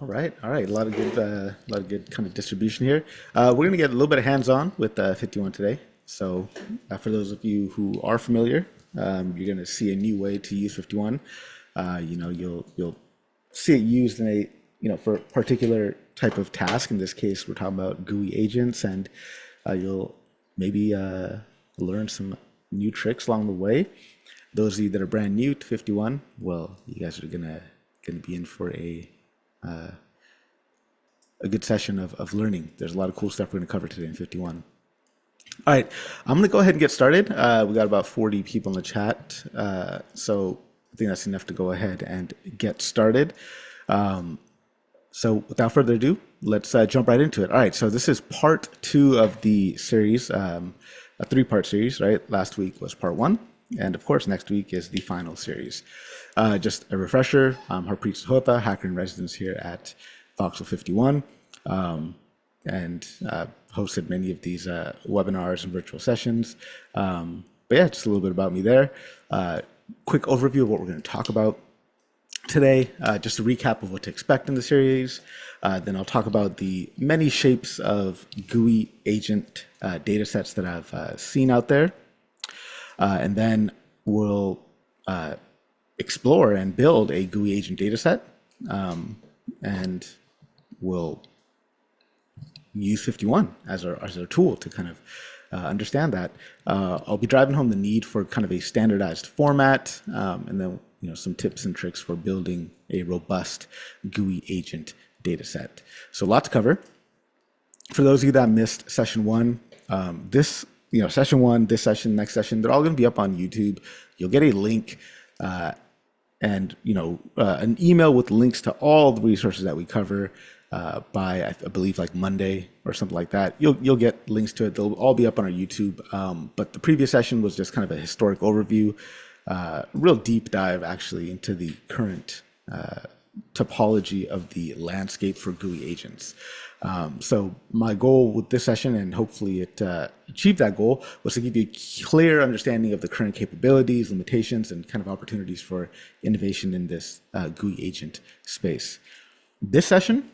All right. A lot of good kind of distribution here. We're gonna get a little bit of hands-on with FiftyOne today. So, for those of you who are familiar, you're gonna see a new way to use FiftyOne. You'll see it used in a for a particular type of task. In this case, we're talking about GUI agents, and you'll maybe learn some new tricks along the way. Those of you that are brand new to FiftyOne, well, you guys are gonna be in for a good session of learning. There's a lot of cool stuff we're going to cover today in FiftyOne. All right, I'm going to go ahead and get started. We got about 40 people in the chat, so I think that's enough to go ahead and get started. So without further ado, let's jump right into it. All right, so this is part 2 of the series, a 3-part series, right? Last week was part 1, and of course, next week is the final series. Just a refresher, Harpreet Sahota, hacker in residence here at Voxel 51, and hosted many of these webinars and virtual sessions. But yeah, just a little bit about me there. Quick overview of what we're going to talk about today, just a recap of what to expect in the series. Then I'll talk about the many shapes of GUI agent data sets that I've seen out there. And then we'll explore and build a GUI agent data set, and we'll use FiftyOne as our tool to kind of understand that. I'll be driving home the need for kind of a standardized format, and then some tips and tricks for building a robust GUI agent data set. So a lot to cover. For those of you that missed session 1, session 1, this session, next session, they're all going to be up on YouTube. You'll get a link and an email with links to all the resources that we cover by I believe like Monday or something like that. You'll get links to it. They'll all be up on our YouTube. But the previous session was just kind of a historic overview, real deep dive actually into the current topology of the landscape for GUI agents. So my goal with this session, and hopefully it achieved that goal, was to give you a clear understanding of the current capabilities, limitations, and kind of opportunities for innovation in this GUI agent space. This session,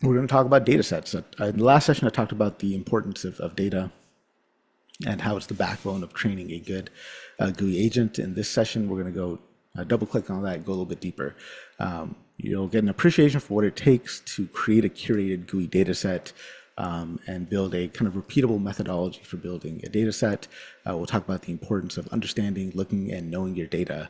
we're going to talk about data sets. In the last session, I talked about the importance of data and how it's the backbone of training a good GUI agent. In this session, we're going to go double click on that, go a little bit deeper. You'll get an appreciation for what it takes to create a curated GUI data set and build a kind of repeatable methodology for building a data set. We'll talk about the importance of understanding, looking, and knowing your data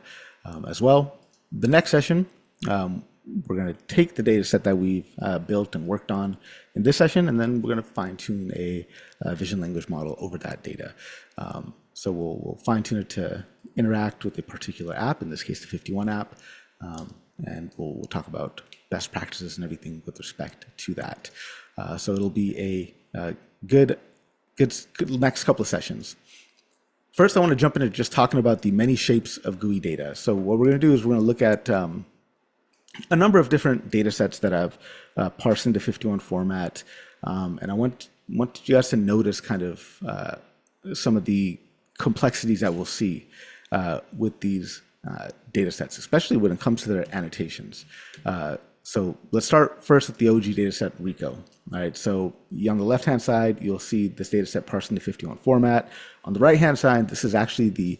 as well. The next session, we're going to take the data set that we've built and worked on in this session, and then we're going to fine tune a vision language model over that data. So we'll fine tune it to interact with a particular app, in this case, the FiftyOne app. And we'll talk about best practices and everything with respect to that. So it'll be a good next couple of sessions. First, I want to jump into just talking about the many shapes of GUI data. So what we're going to do is we're going to look at a number of different data sets that I've parsed into FiftyOne format. And I want you guys to notice kind of some of the complexities that we'll see with these data sets, especially when it comes to their annotations. So let's start first with the OG dataset RICO. All right, so on the left-hand side, you'll see this dataset parsed into FiftyOne format. On the right-hand side, this is actually the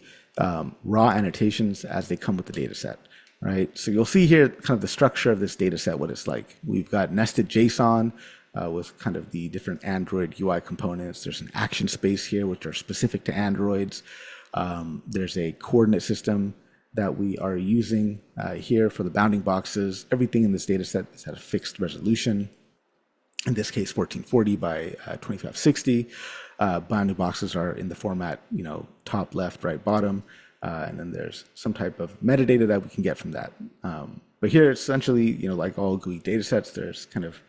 raw annotations as they come with the dataset. Right, so you'll see here kind of the structure of this dataset, what it's like. We've got nested JSON with kind of the different Android UI components. There's an action space here, which are specific to Androids. There's a coordinate system that we are using here for the bounding boxes. Everything in this data set is at a fixed resolution. In this case, 1440 by 2560. Bounding boxes are in the format, top, left, right, bottom. And then there's some type of metadata that we can get from that. But here, essentially, like all GUI data sets, there's kind of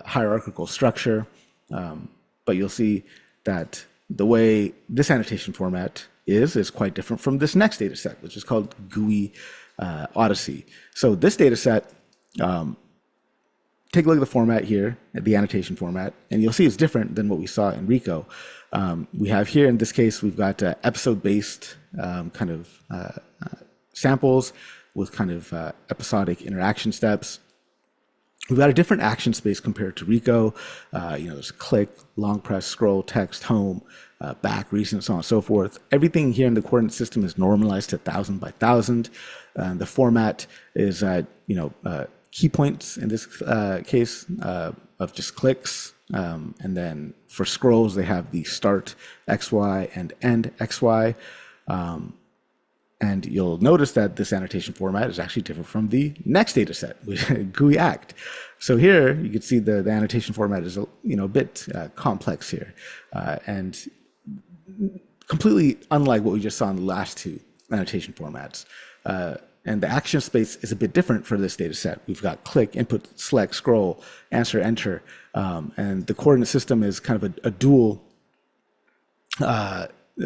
hierarchical structure. But you'll see that the way this annotation format is quite different from this next data set, which is called GUI Odyssey. So this data set, take a look at the format here, at the annotation format, and you'll see it's different than what we saw in RICO. We have here, in this case, we've got episode-based kind of samples with kind of episodic interaction steps. We've got a different action space compared to RICO. There's a click, long press, scroll, text, home, back, recent, so on and so forth. Everything here in the coordinate system is normalized to 1,000 by 1,000. The format is, key points in this case of just clicks. And then for scrolls, they have the start XY and end XY. And you'll notice that this annotation format is actually different from the next data set, GUI Act. So here you can see the annotation format is a bit complex here, and completely unlike what we just saw in the last two annotation formats. And the action space is a bit different for this data set. We've got click, input, select, scroll, answer, enter, and the coordinate system is kind of a dual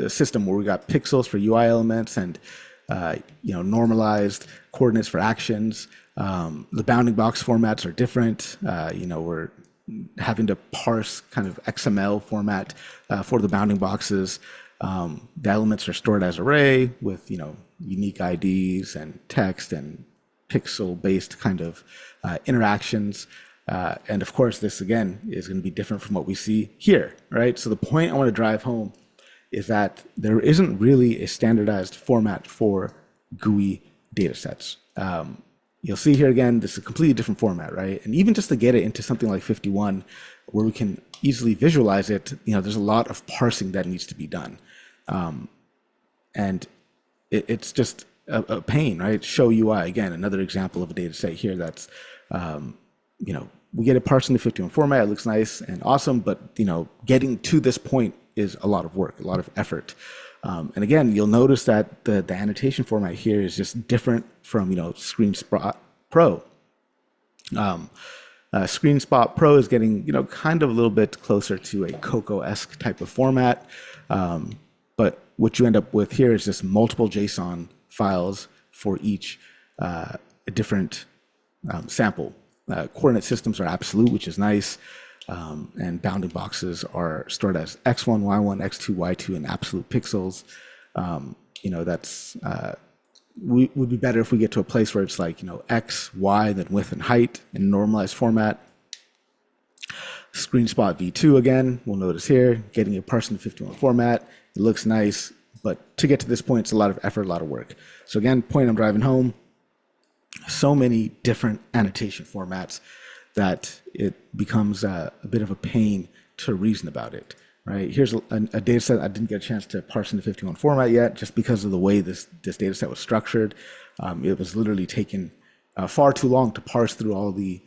system where we got pixels for UI elements and normalized coordinates for actions. The bounding box formats are different. We're having to parse kind of XML format for the bounding boxes. The elements are stored as array with unique IDs and text and pixel-based kind of interactions. And of course, this again is going to be different from what we see here, right? So the point I want to drive home is that there isn't really a standardized format for GUI datasets. You'll see here again, this is a completely different format, right? And even just to get it into something like FiftyOne, where we can easily visualize it, there's a lot of parsing that needs to be done. And it's just a pain, right? ShowUI, again, another example of a data set here that's, we get it parsed in the FiftyOne format, it looks nice and awesome, but, getting to this point is a lot of work, a lot of effort. And again, you'll notice that the annotation format here is just different from, ScreenSpot Pro. ScreenSpot Pro is getting, kind of a little bit closer to a COCO-esque type of format. But what you end up with here is just multiple JSON files for each different sample. Coordinate systems are absolute, which is nice. And bounding boxes are stored as X1, Y1, X2, Y2 in absolute pixels. That's would be better if we get to a place where it's like, X, Y, then width and height in normalized format. ScreenSpot V2 again, we'll notice here, getting a parsed in the FiftyOne format. It looks nice, but to get to this point, it's a lot of effort, a lot of work. So again, point I'm driving home, so many different annotation formats that it becomes a bit of a pain to reason about it, right? Here's a data set I didn't get a chance to parse in the FiftyOne format yet, just because of the way this data set was structured. It was literally taken far too long to parse through all the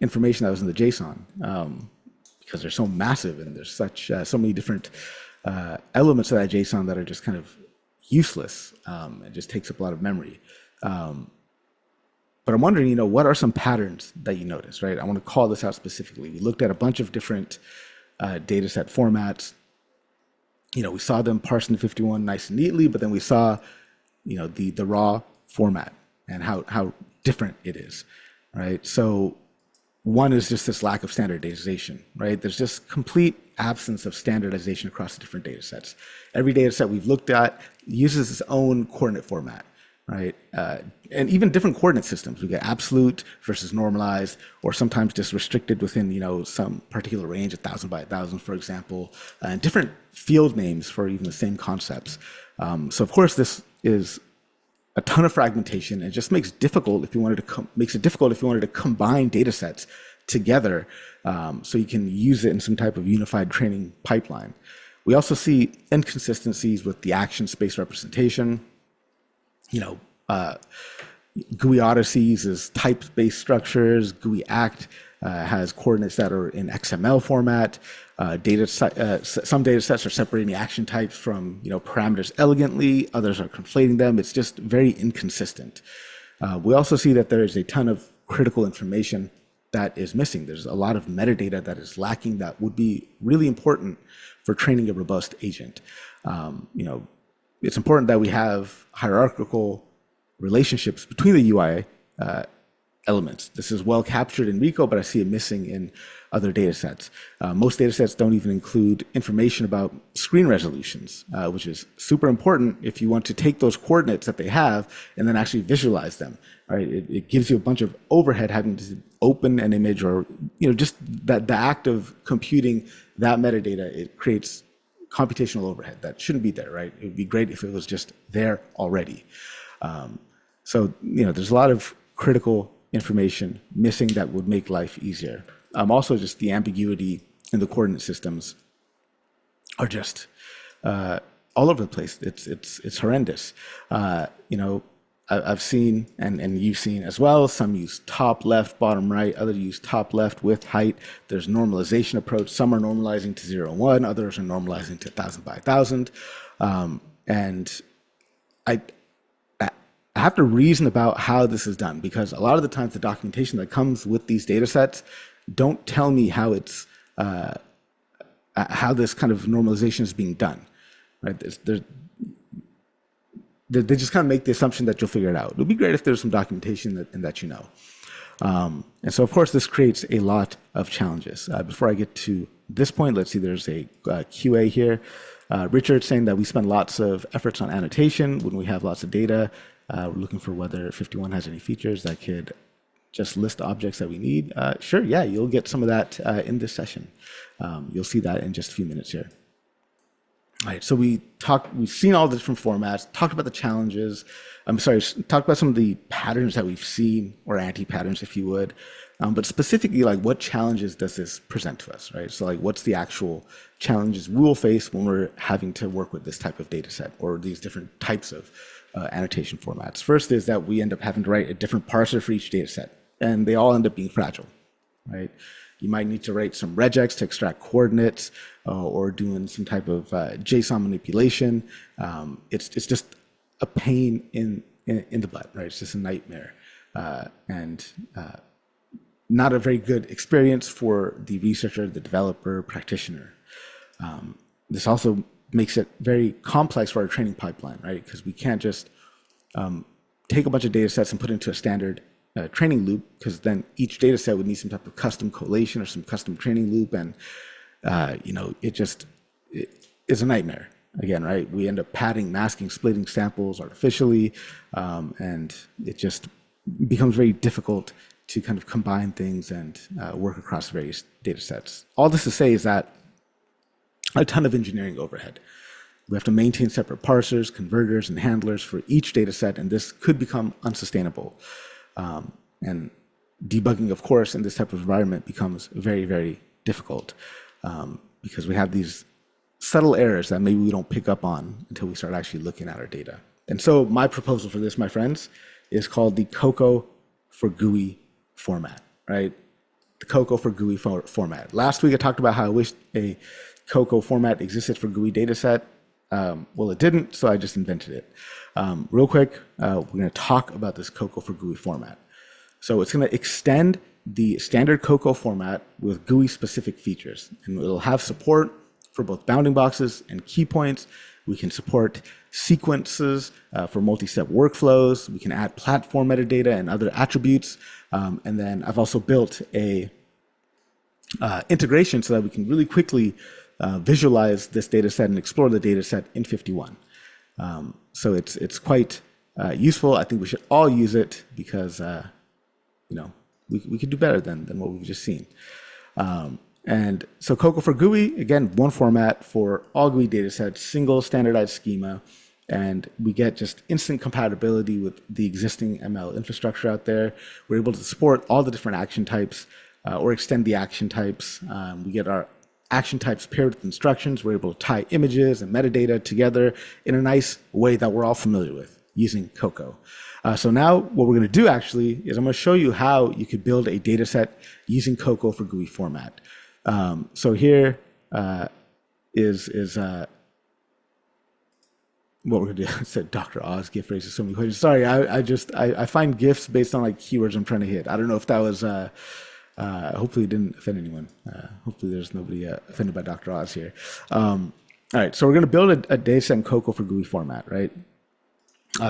information that was in the JSON, because they're so massive and there's so many different elements of that JSON that are just kind of useless. It just takes up a lot of memory. But I'm wondering, what are some patterns that you notice, right? I want to call this out specifically. We looked at a bunch of different data set formats. We saw them parsed in FiftyOne nice and neatly, but then we saw, the raw format and how different it is, right? So one is just this lack of standardization, right? There's just complete absence of standardization across the different data sets. Every data set we've looked at uses its own coordinate format, right? And even different coordinate systems. We get absolute versus normalized, or sometimes just restricted within, some particular range, 1,000 by 1,000, for example, and different field names for even the same concepts. So of course, this is a ton of fragmentation. It just makes it difficult if you wanted to combine data sets together, so you can use it in some type of unified training pipeline. We also see inconsistencies with the action space representation. GUI Odyssey uses type-based structures. GUI Act has coordinates that are in XML format. Some data sets are separating the action types from parameters elegantly. Others are conflating them. It's just very inconsistent. We also see that there is a ton of critical information that is missing. There's a lot of metadata that is lacking that would be really important for training a robust agent. It's important that we have hierarchical relationships between the UI elements. This is well captured in RICO, but I see it missing in other data sets. Most data sets don't even include information about screen resolutions, which is super important if you want to take those coordinates that they have and then actually visualize them. Right? It gives you a bunch of overhead having to open an image, or just that the act of computing that metadata, it creates computational overhead that shouldn't be there. Right? It would be great if it was just there already. So there's a lot of critical information missing that would make life easier. Also, just the ambiguity in the coordinate systems are just all over the place. It's horrendous. I've seen, and you've seen as well, some use top left, bottom right, others use top left with height. There's normalization approach. Some are normalizing to 0 and 1, others are normalizing to 1,000 by 1,000. And I have to reason about how this is done, because a lot of the times the documentation that comes with these data sets don't tell me how it's how this kind of normalization is being done. Right? They just kind of make the assumption that you'll figure it out. It would be great if there's some documentation that you know. And so, of course, this creates a lot of challenges. Before I get to this point, let's see, there's a QA here. Richard saying that we spend lots of efforts on annotation when we have lots of data. We're looking for whether FiftyOne has any features that could just list objects that we need. Sure, yeah, you'll get some of that in this session. You'll see that in just a few minutes here. All right, so we've seen all the different formats, talked about the challenges. Talked about some of the patterns that we've seen, or anti-patterns, if you would. But specifically, like, what challenges does this present to us, right? So, like, what's the actual challenges we will face when we're having to work with this type of data set or these different types of annotation formats? First is that we end up having to write a different parser for each data set, and they all end up being fragile, right? You might need to write some regex to extract coordinates, or doing some type of JSON manipulation. It's just a pain in the butt, right? It's just a nightmare, and not a very good experience for the researcher, the developer, practitioner. This also makes it very complex for our training pipeline, right? Because we can't just take a bunch of data sets and put it into a standard training loop, because then each data set would need some type of custom collation or some custom training loop, and it is a nightmare. Again, right? We end up padding, masking, splitting samples artificially, and it just becomes very difficult to kind of combine things and work across various data sets. All this to say is that a ton of engineering overhead. We have to maintain separate parsers, converters, and handlers for each data set, and this could become unsustainable. And debugging, of course, in this type of environment becomes very, very difficult, because we have these subtle errors that maybe we don't pick up on until we start actually looking at our data. And so my proposal for this, my friends, is called the COCO-for-GUI format, right? The COCO-for-GUI format. Last week I talked about how I wish a COCO format existed for GUI dataset. Well, it didn't, so I just invented it. Real quick, we're going to talk about this COCO-for-GUI format. So it's going to extend the standard COCO format with GUI-specific features, and it'll have support for both bounding boxes and key points. We can support sequences for multi-step workflows. We can add platform metadata and other attributes. And then I've also built a integration so that we can really quickly visualize this data set and explore the data set in FiftyOne. So it's quite useful. I think we should all use it, because we could do better than what we've just seen. And so COCO-for-GUI, again, one format for all GUI datasets, single standardized schema, and we get just instant compatibility with the existing ML infrastructure out there. We're able to support all the different action types, or extend the action types. We get our action types paired with instructions. We're able to tie images and metadata together in a nice way that we're all familiar with using COCO. So now what we're going to do actually is I'm going to show you how you could build a data set using COCO-for-GUI format. So here is what we're going to do. I said Dr. Oz gift raises so many questions. Sorry, I find gifts based on like keywords I'm trying to hit. I don't know if that was hopefully it didn't offend anyone. Hopefully there's nobody offended by Dr. Oz here. All right, so we're going to build a data set in COCO-for-GUI format, right?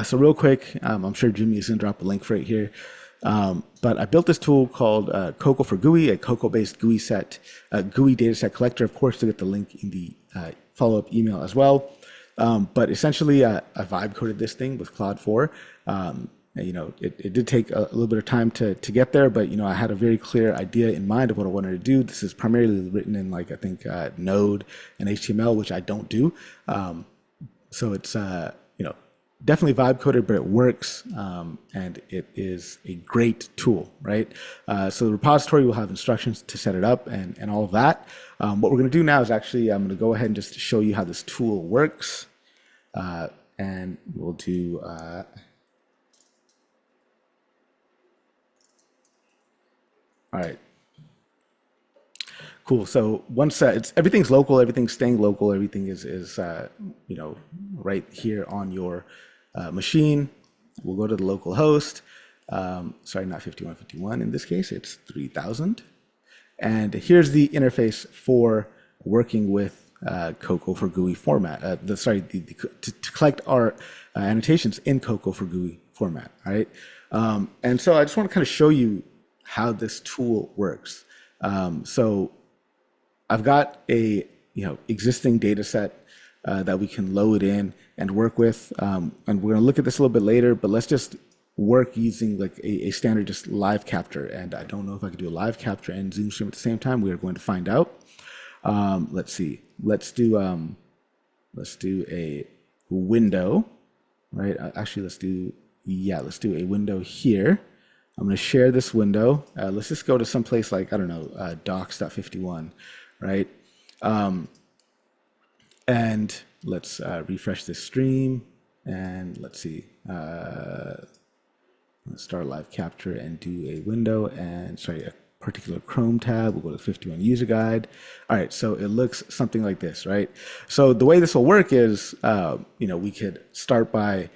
So real quick, I'm sure Jimmy is going to drop a link for it here. But I built this tool called COCO-for-GUI, a COCO-based GUI dataset collector, of course, to get the link in the follow-up email as well. But essentially, I vibe coded this thing with Claude 4. It did take a little bit of time to get there, but I had a very clear idea in mind of what I wanted to do. This is primarily written in Node and HTML, which I don't do. So it's definitely vibe coded, but it works, and it is a great tool, right? So the repository will have instructions to set it up and all of that. What we're going to do now is actually I'm going to go ahead and just show you how this tool works, and we'll do. All right. Cool. So once everything's local, everything's staying local, everything is right here on your machine. We'll go to the local host. Sorry, not 5151. In this case, it's 3000. And here's the interface for working with COCO-for-GUI format. To collect our annotations in COCO-for-GUI format. All right. And so I just want to kind of show you how this tool works. So I've got a existing data set that we can load in and work with, and we're going to look at this a little bit later. But let's just work using like a standard just live capture. And I don't know if I could do a live capture and Zoom stream at the same time. We are going to find out. Let's see. Let's do a window, right? Actually, let's do a window here. I'm going to share this window. Let's just go to some place like, I don't know, docs.51, right? And let's refresh this stream. And let's see. Let's start live capture and do a window and, a particular Chrome tab. We'll go to 51 user guide. All right, so it looks something like this, right? So the way this will work is, we could start by,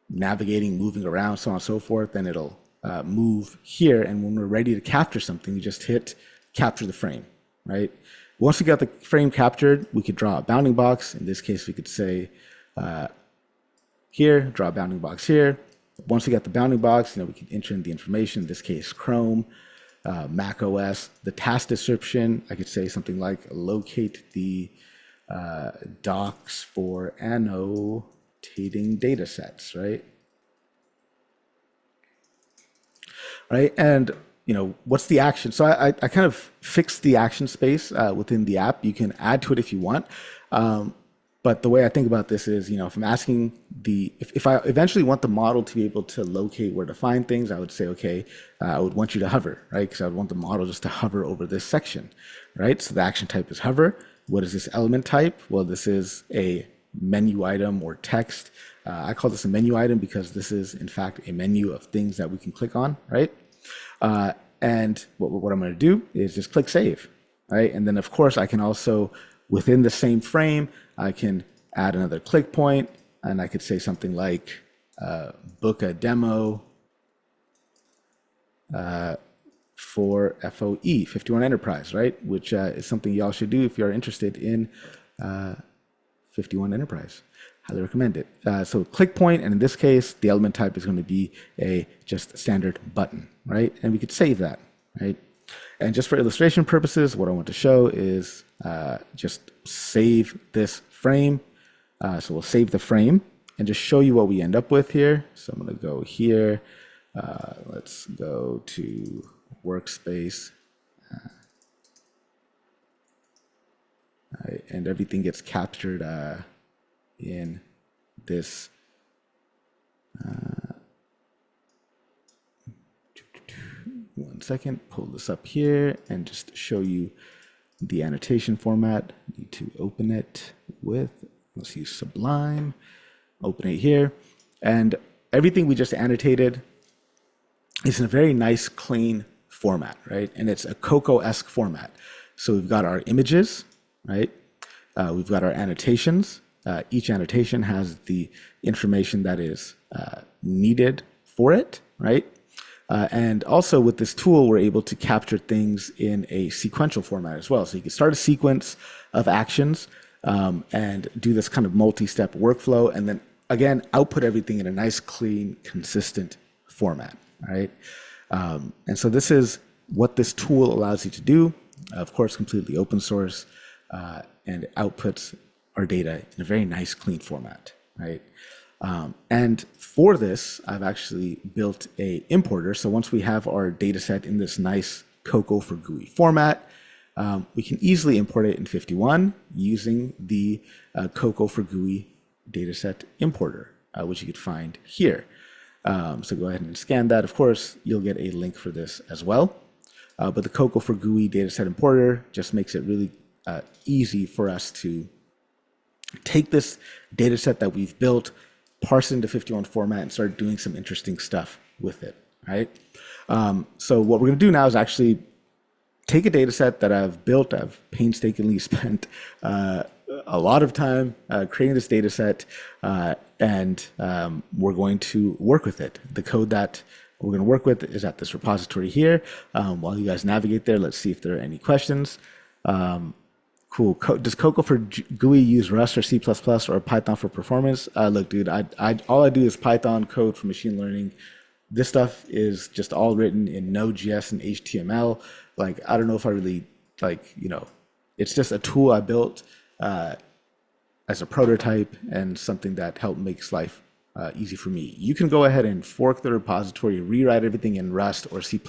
navigating, moving around, so on and so forth, and it'll move here. And when we're ready to capture something, we just hit capture the frame, right? Once we got the frame captured, we could draw a bounding box. In this case, we could say here, draw a bounding box here. Once we got the bounding box, we can enter in the information, in this case, Chrome, Mac OS, the task description. I could say something like locate the docs for annotating datasets, right? Right, and what's the action? So I kind of fixed the action space within the app. You can add to it if you want, but the way I think about this is, if I'm asking if I eventually want the model to be able to locate where to find things, I would say, okay, I would want you to hover, right? Because I would want the model just to hover over this section, right? So the action type is hover. What is this element type? Well, this is a menu item or text. I call this a menu item because this is, in fact, a menu of things that we can click on, right? And what I'm going to do is just click save, right? And then, of course, I can also, within the same frame, I can add another click point, and I could say something like book a demo for FOE, 51 Enterprise, right? Which is something y'all should do if you're interested in 51 Enterprise. Highly recommend it. So click point, and in this case, the element type is going to be a just standard button, right? And we could save that, right? And just for illustration purposes, what I want to show is just save this frame. So we'll save the frame and just show you what we end up with here. So I'm going to go here. Let's go to workspace. And everything gets captured in this one second, pull this up here and just show you the annotation format. Need to open it with, let's use Sublime, open it here. And everything we just annotated is in a very nice, clean format, right? And it's a COCO-esque format. So we've got our images, right? We've got our annotations. Each annotation has the information that is needed for it, right? And also with this tool, we're able to capture things in a sequential format as well. So you can start a sequence of actions and do this kind of multi-step workflow, and then again, output everything in a nice, clean, consistent format, all right? And so this is what this tool allows you to do. Of course, completely open source, and outputs our data in a very nice, clean format, right? And for this, I've actually built a importer. So once we have our data set in this nice COCO-for-GUI format, we can easily import it in FiftyOne using the COCO-for-GUI dataset importer, which you could find here. So go ahead and scan that. Of course, you'll get a link for this as well. But the COCO-for-GUI dataset importer just makes it really easy for us to take this dataset that we've built, parse it into FiftyOne format, and start doing some interesting stuff with it, right? So what we're going to do now is actually take a dataset that I've built. I've painstakingly spent a lot of time creating this dataset, and we're going to work with it. The code that we're going to work with is at this repository here. While you guys navigate there, let's see if there are any questions. Cool. Does COCO-for-GUI use Rust or C++ or Python for performance? Look, dude, all I do is Python code for machine learning. This stuff is just all written in Node.js and HTML. Like, I don't know if I really, like, you know, it's just a tool I built as a prototype and something that helped makes life easy for me. You can go ahead and fork the repository, rewrite everything in Rust or C++,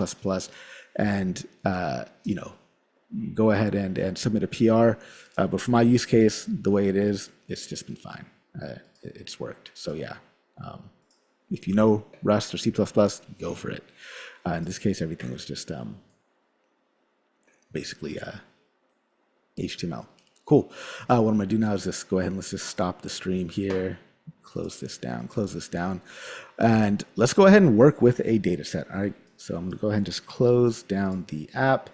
and, you know, go ahead and submit a PR. But for my use case, the way it is, it's just been fine. It's worked. So yeah, if you know Rust or C++, go for it. In this case, everything was just basically HTML. Cool. What I'm gonna do now is just go ahead and let's just stop the stream here, close this down, and let's go ahead and work with a data set. All right, so I'm gonna go ahead and just close down the app.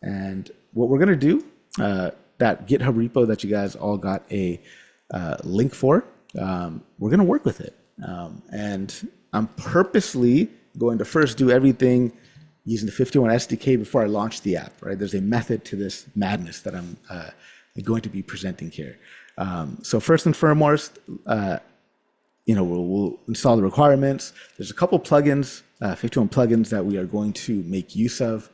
And what we're going to do, that GitHub repo that you guys all got a link for, we're going to work with it. And I'm purposely going to first do everything using the FiftyOne SDK before I launch the app, right? There's a method to this madness that I'm going to be presenting here. So first and foremost, you know, we'll install the requirements. There's a couple plugins, FiftyOne plugins that we are going to make use of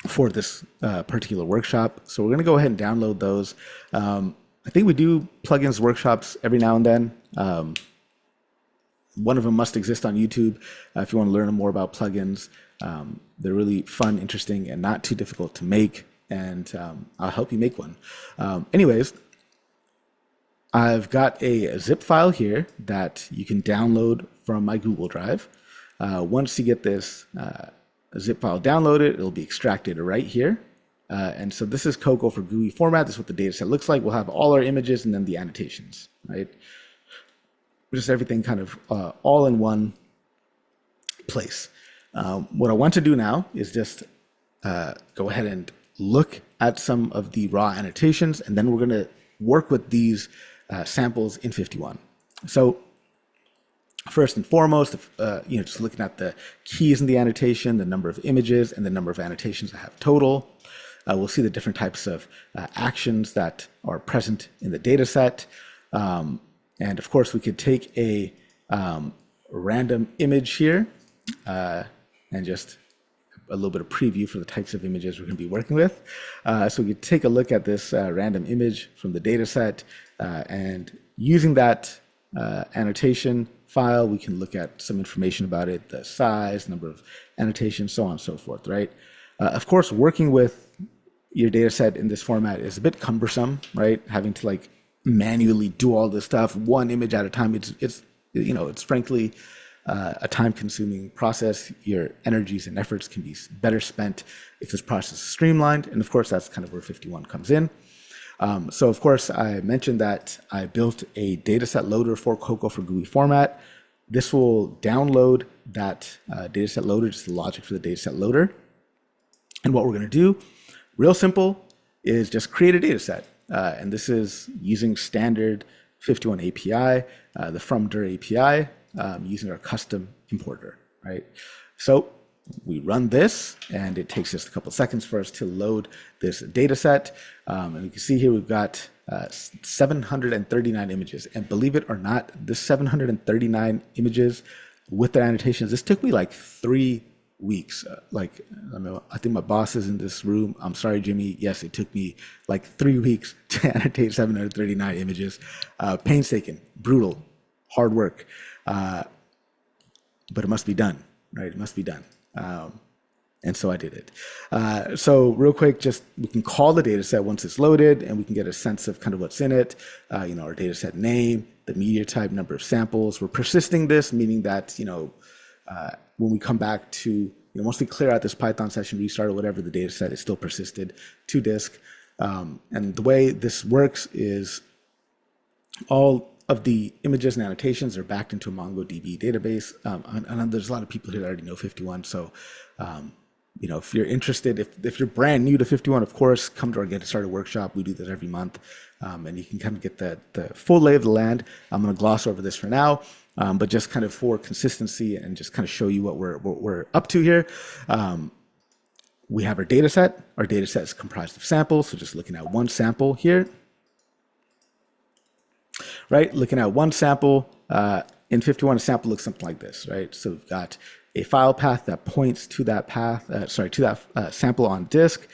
for this particular workshop. So we're going to go ahead and download those. I think we do plugins workshops every now and then. One of them must exist on YouTube if you want to learn more about plugins. They're really fun, interesting, and not too difficult to make. And I'll help you make one. Anyways, I've got a zip file here that you can download from my Google Drive. Once you get this zip file downloaded, it'll be extracted right here. And so this is COCO-for-GUI format. This is what the data set looks like. We'll have all our images and then the annotations, right? Just everything kind of all in one place. What I want to do now is just go ahead and look at some of the raw annotations, and then we're going to work with these samples in FiftyOne. So first and foremost, you know, just looking at the keys in the annotation, the number of images, and the number of annotations I have total. We'll see the different types of actions that are present in the data set. And of course, we could take a random image here and just a little bit of preview for the types of images we're going to be working with. So we could take a look at this random image from the data set, and using that annotation file, we can look at some information about it, the size, number of annotations, so on and so forth, right? Of course, working with your data set in this format is a bit cumbersome, right? Having to like manually do all this stuff one image at a time. It's you know, it's frankly a time-consuming process. Your energies and efforts can be better spent if this process is streamlined, and of course, that's kind of where FiftyOne comes in. So of course, I mentioned that I built a dataset loader for COCO-for-GUI format. This will download that dataset loader, just the logic for the dataset loader. And what we're going to do, real simple, is just create a dataset. And this is using standard FiftyOne API, the from-dir API, using our custom importer, right? So we run this, and it takes just a couple seconds for us to load this data set. And you can see here we've got 739 images. And believe it or not, this 739 images with the annotations. This took me like 3 weeks. I think my boss is in this room. I'm sorry, Jimmy. Yes, it took me like 3 weeks to annotate 739 images. Painstaking, brutal, hard work, but it must be done, right? It must be done. And so I did it. So real quick, just we can call the data set once it's loaded, and we can get a sense of kind of what's in it. Our data set name, the media type, number of samples. We're persisting this, meaning that, when we come back to, once we clear out this Python session, restart or whatever, the data set is still persisted to disk. And the way this works is all of the images and annotations are backed into a MongoDB database. And there's a lot of people here that already know FiftyOne. So, if you're interested, if you're brand new to FiftyOne, of course, come to our Get Started workshop. We do this every month, and you can kind of get the full lay of the land. I'm going to gloss over this for now, but just kind of for consistency and just kind of show you what we're up to here. We have our data set. Our data set is comprised of samples. So just looking at one sample here, right? Looking at one sample in FiftyOne, a sample looks something like this, right? So we've got a file path that points to that path, to that sample on disk.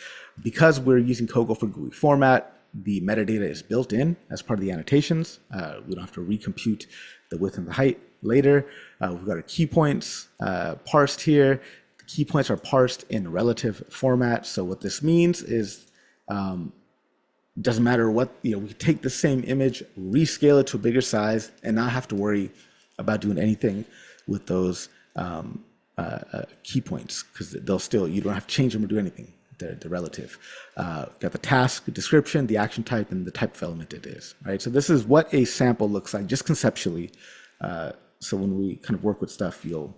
Because we're using COCO-for-GUI format, the metadata is built in as part of the annotations. We don't have to recompute the width and the height later. We've got our key points parsed here. The key points are parsed in relative format. So what this means is, doesn't matter what, we can take the same image, rescale it to a bigger size, and not have to worry about doing anything with those key points, because they'll still, you don't have to change them or do anything. They're relative. Got the task description, the action type, and the type of element it is, right? So this is what a sample looks like, just conceptually. So when we kind of work with stuff, you'll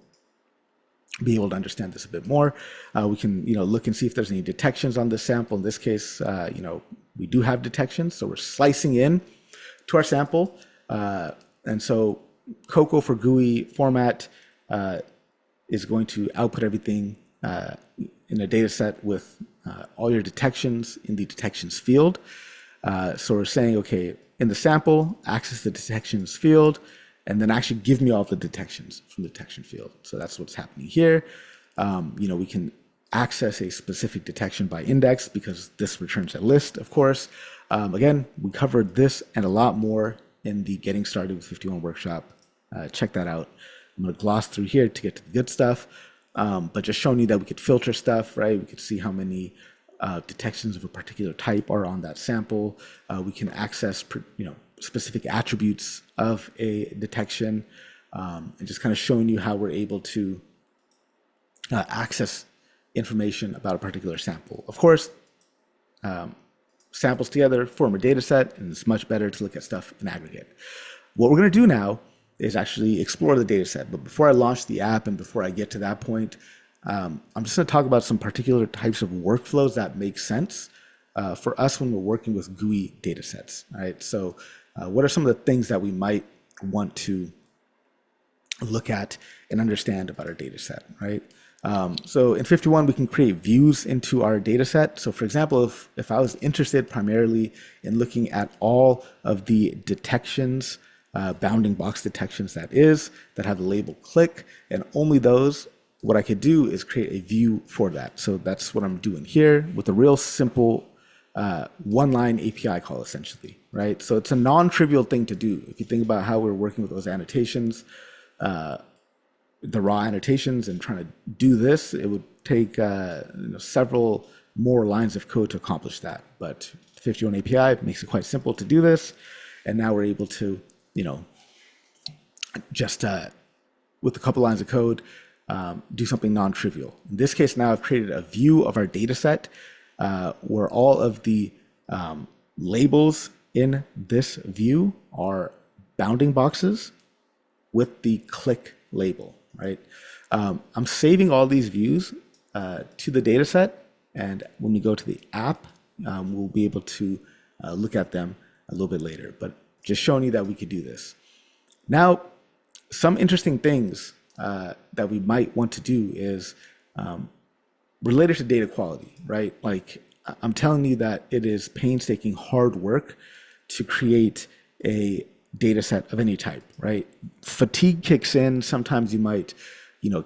be able to understand this a bit more. We can, look and see if there's any detections on this sample. In this case, we do have detections, so we're slicing in to our sample. And so COCO-for-GUI format is going to output everything in a data set with all your detections in the detections field. So we're saying, okay, in the sample, access the detections field, and then actually give me all the detections from the detection field. So that's what's happening here. We can access a specific detection by index because this returns a list, of course. Again, we covered this and a lot more in the Getting Started with FiftyOne workshop. Check that out. I'm going to gloss through here to get to the good stuff, but just showing you that we could filter stuff, right? We could see how many detections of a particular type are on that sample. We can access, specific attributes of a detection, and just kind of showing you how we're able to access information about a particular sample. Of course, samples together form a data set, and it's much better to look at stuff in aggregate. What we're going to do now is actually explore the data set. But before I launch the app and before I get to that point, I'm just going to talk about some particular types of workflows that make sense for us when we're working with GUI datasets, right? So what are some of the things that we might want to look at and understand about our data set, right? So in FiftyOne, we can create views into our data set. So for example, if I was interested primarily in looking at all of the detections, bounding box detections that have the label click, and only those, what I could do is create a view for that. So that's what I'm doing here with a real simple one-line API call, essentially, right? So it's a non-trivial thing to do. If you think about how we're working with those annotations, the raw annotations, and trying to do this, it would take several more lines of code to accomplish that. But the FiftyOne API makes it quite simple to do this, and now we're able to, just with a couple lines of code, do something non-trivial. In this case, now I've created a view of our data set where all of the labels in this view are bounding boxes with the click label, right? I'm saving all these views to the data set, and when we go to the app, we'll be able to look at them a little bit later, but just showing you that we could do this. Now, some interesting things that we might want to do is related to data quality, right? Like I'm telling you that it is painstaking hard work to create a data set of any type, right? Fatigue kicks in. Sometimes you might,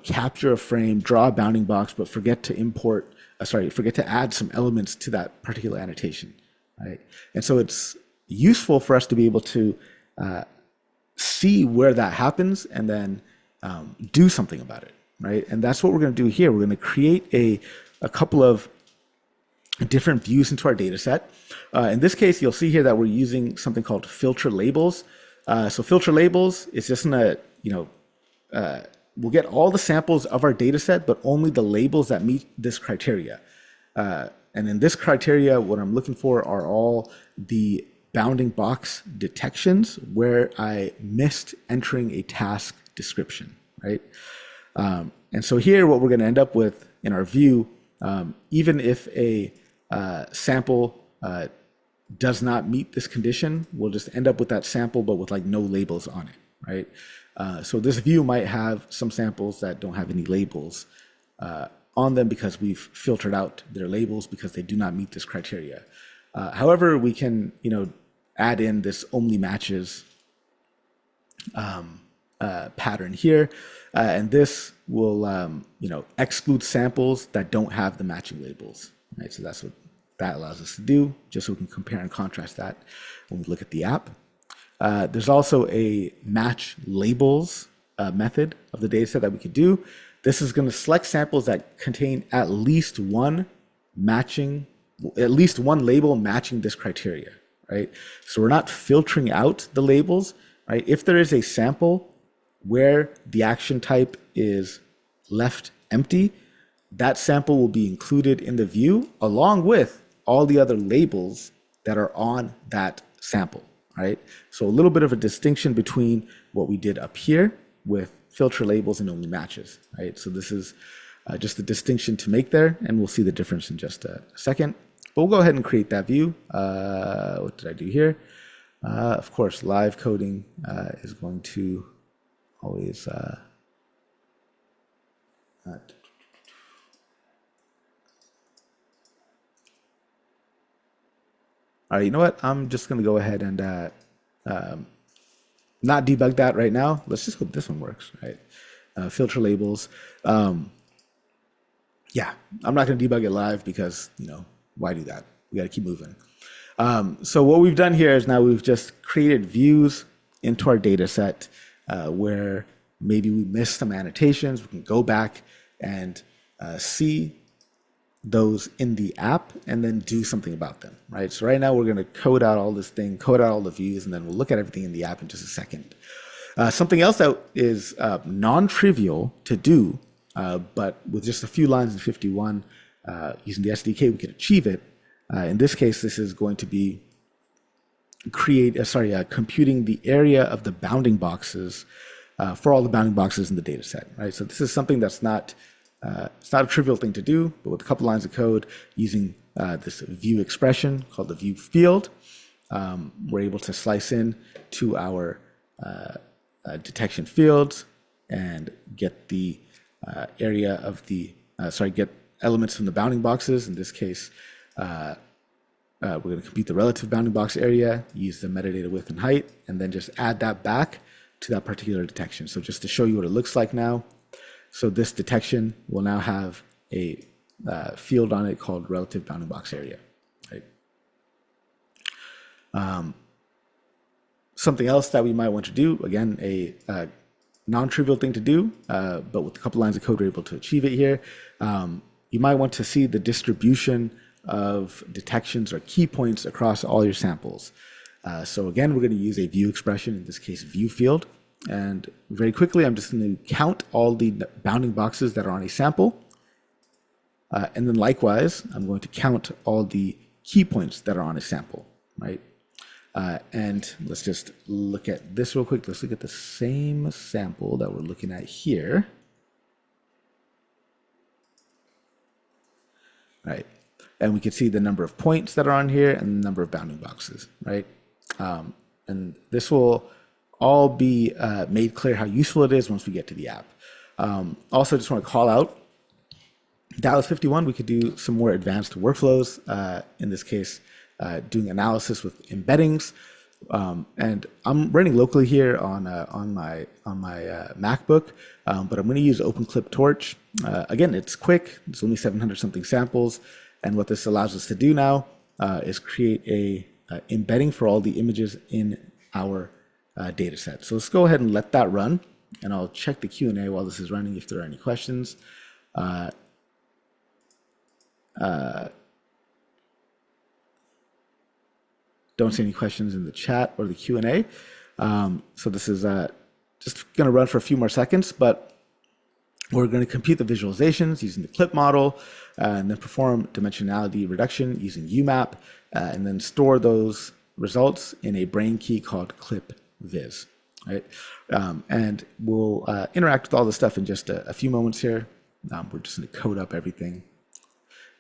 capture a frame, draw a bounding box, but forget to add some elements to that particular annotation, right? And so it's useful for us to be able to see where that happens and then do something about it, right? And that's what we're going to do here. We're going to create a couple of different views into our data set. In this case, you'll see here that we're using something called filter labels. So filter labels is just going to, we'll get all the samples of our data set, but only the labels that meet this criteria. And in this criteria, what I'm looking for are all the bounding box detections where I missed entering a task description, right? And so here, what we're going to end up with in our view, even if a sample does not meet this condition, we'll just end up with that sample, but with like no labels on it, right? So this view might have some samples that don't have any labels on them because we've filtered out their labels because they do not meet this criteria. However, we can, add in this only matches pattern here, and this will, exclude samples that don't have the matching labels, right? So that's what that allows us to do, just so we can compare and contrast that when we look at the app. There's also a match labels method of the data set that we could do. This is going to select samples that contain at least one label matching this criteria, right? So we're not filtering out the labels, right? If there is a sample where the action type is left empty, that sample will be included in the view along with all the other labels that are on that sample, right? So a little bit of a distinction between what we did up here with filter labels and only matches, right? So this is just a distinction to make there, and we'll see the difference in just a second. But we'll go ahead and create that view. What did I do here? Of course, live coding is going to always all right, you know what? I'm just going to go ahead and not debug that right now. Let's just hope this one works, right? Filter labels. Yeah, I'm not going to debug it live because, why do that? We got to keep moving. So what we've done here is now we've just created views into our data set where maybe we missed some annotations. We can go back and see those in the app and then do something about them, right? So right now we're going to code out all this thing, code out all the views, and then we'll look at everything in the app in just a second. Something else that is non-trivial to do, but with just a few lines in FiftyOne, using the SDK, we can achieve it. In this case, this is going to be computing the area of the bounding boxes for all the bounding boxes in the data set, right? So this is something that's not it's not a trivial thing to do, but with a couple lines of code using this view expression called the view field, we're able to slice in to our detection fields and get the area of the, get elements from the bounding boxes. In this case, we're going to compute the relative bounding box area, use the metadata width and height, and then just add that back to that particular detection. So just to show you what it looks like now. So this detection will now have a field on it called relative bounding box area, right? Something else that we might want to do, again, a non-trivial thing to do, but with a couple lines of code, we're able to achieve it here. You might want to see the distribution of detections or key points across all your samples. So again, we're going to use a view expression, in this case, view field. And very quickly, I'm just going to count all the bounding boxes that are on a sample. And then likewise, I'm going to count all the key points that are on a sample, right? And let's just look at this real quick. Let's look at the same sample that we're looking at here. Right. And we can see the number of points that are on here and the number of bounding boxes, right? And this will all be made clear how useful it is once we get to the app. Also, just want to call out, Dallas 51, we could do some more advanced workflows. In this case, doing analysis with embeddings. And I'm running locally here on my MacBook, but I'm going to use OpenClip Torch. Again, it's quick. It's only 700 something samples, and what this allows us to do now is create a embedding for all the images in our data set. So let's go ahead and let that run, and I'll check the Q&A while this is running if there are any questions. Don't see any questions in the chat or the Q&A. So this is just going to run for a few more seconds, but we're going to compute the visualizations using the clip model, and then perform dimensionality reduction using UMAP, and then store those results in a brain key called clip viz. Right? And we'll interact with all this stuff in just a few moments here. We're just going to code up everything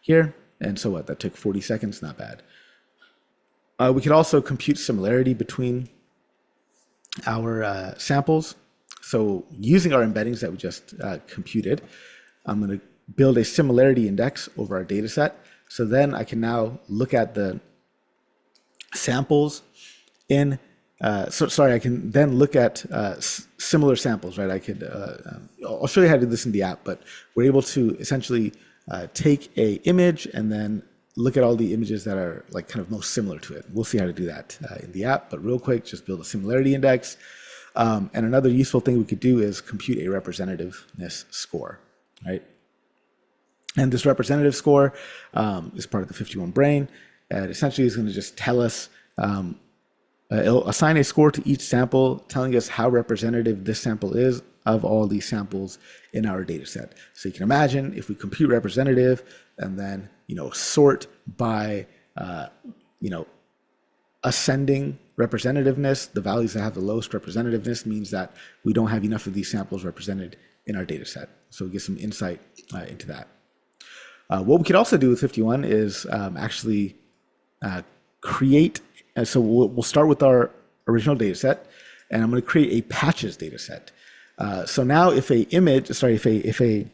here. And so what? That took 40 seconds, not bad. We could also compute similarity between our samples. So using our embeddings that we just computed, I'm going to build a similarity index over our data set. So then I can now look at the samples in, I can then look at similar samples, right? I could, I'll show you how to do this in the app, but we're able to essentially take a image and then look at all the images that are like kind of most similar to it. We'll see how to do that in the app, but real quick, just build a similarity index. And another useful thing we could do is compute a representativeness score, right? And this representative score is part of the FiftyOne brain. And essentially is going to just tell us, it'll assign a score to each sample, telling us how representative this sample is of all these samples in our data set. So you can imagine if we compute representative and then, sort by, ascending representativeness, the values that have the lowest representativeness means that we don't have enough of these samples represented in our data set. So we get some insight into that. What we could also do with FiftyOne is actually create, so we'll start with our original data set, and I'm going to create a patches data set. So now if a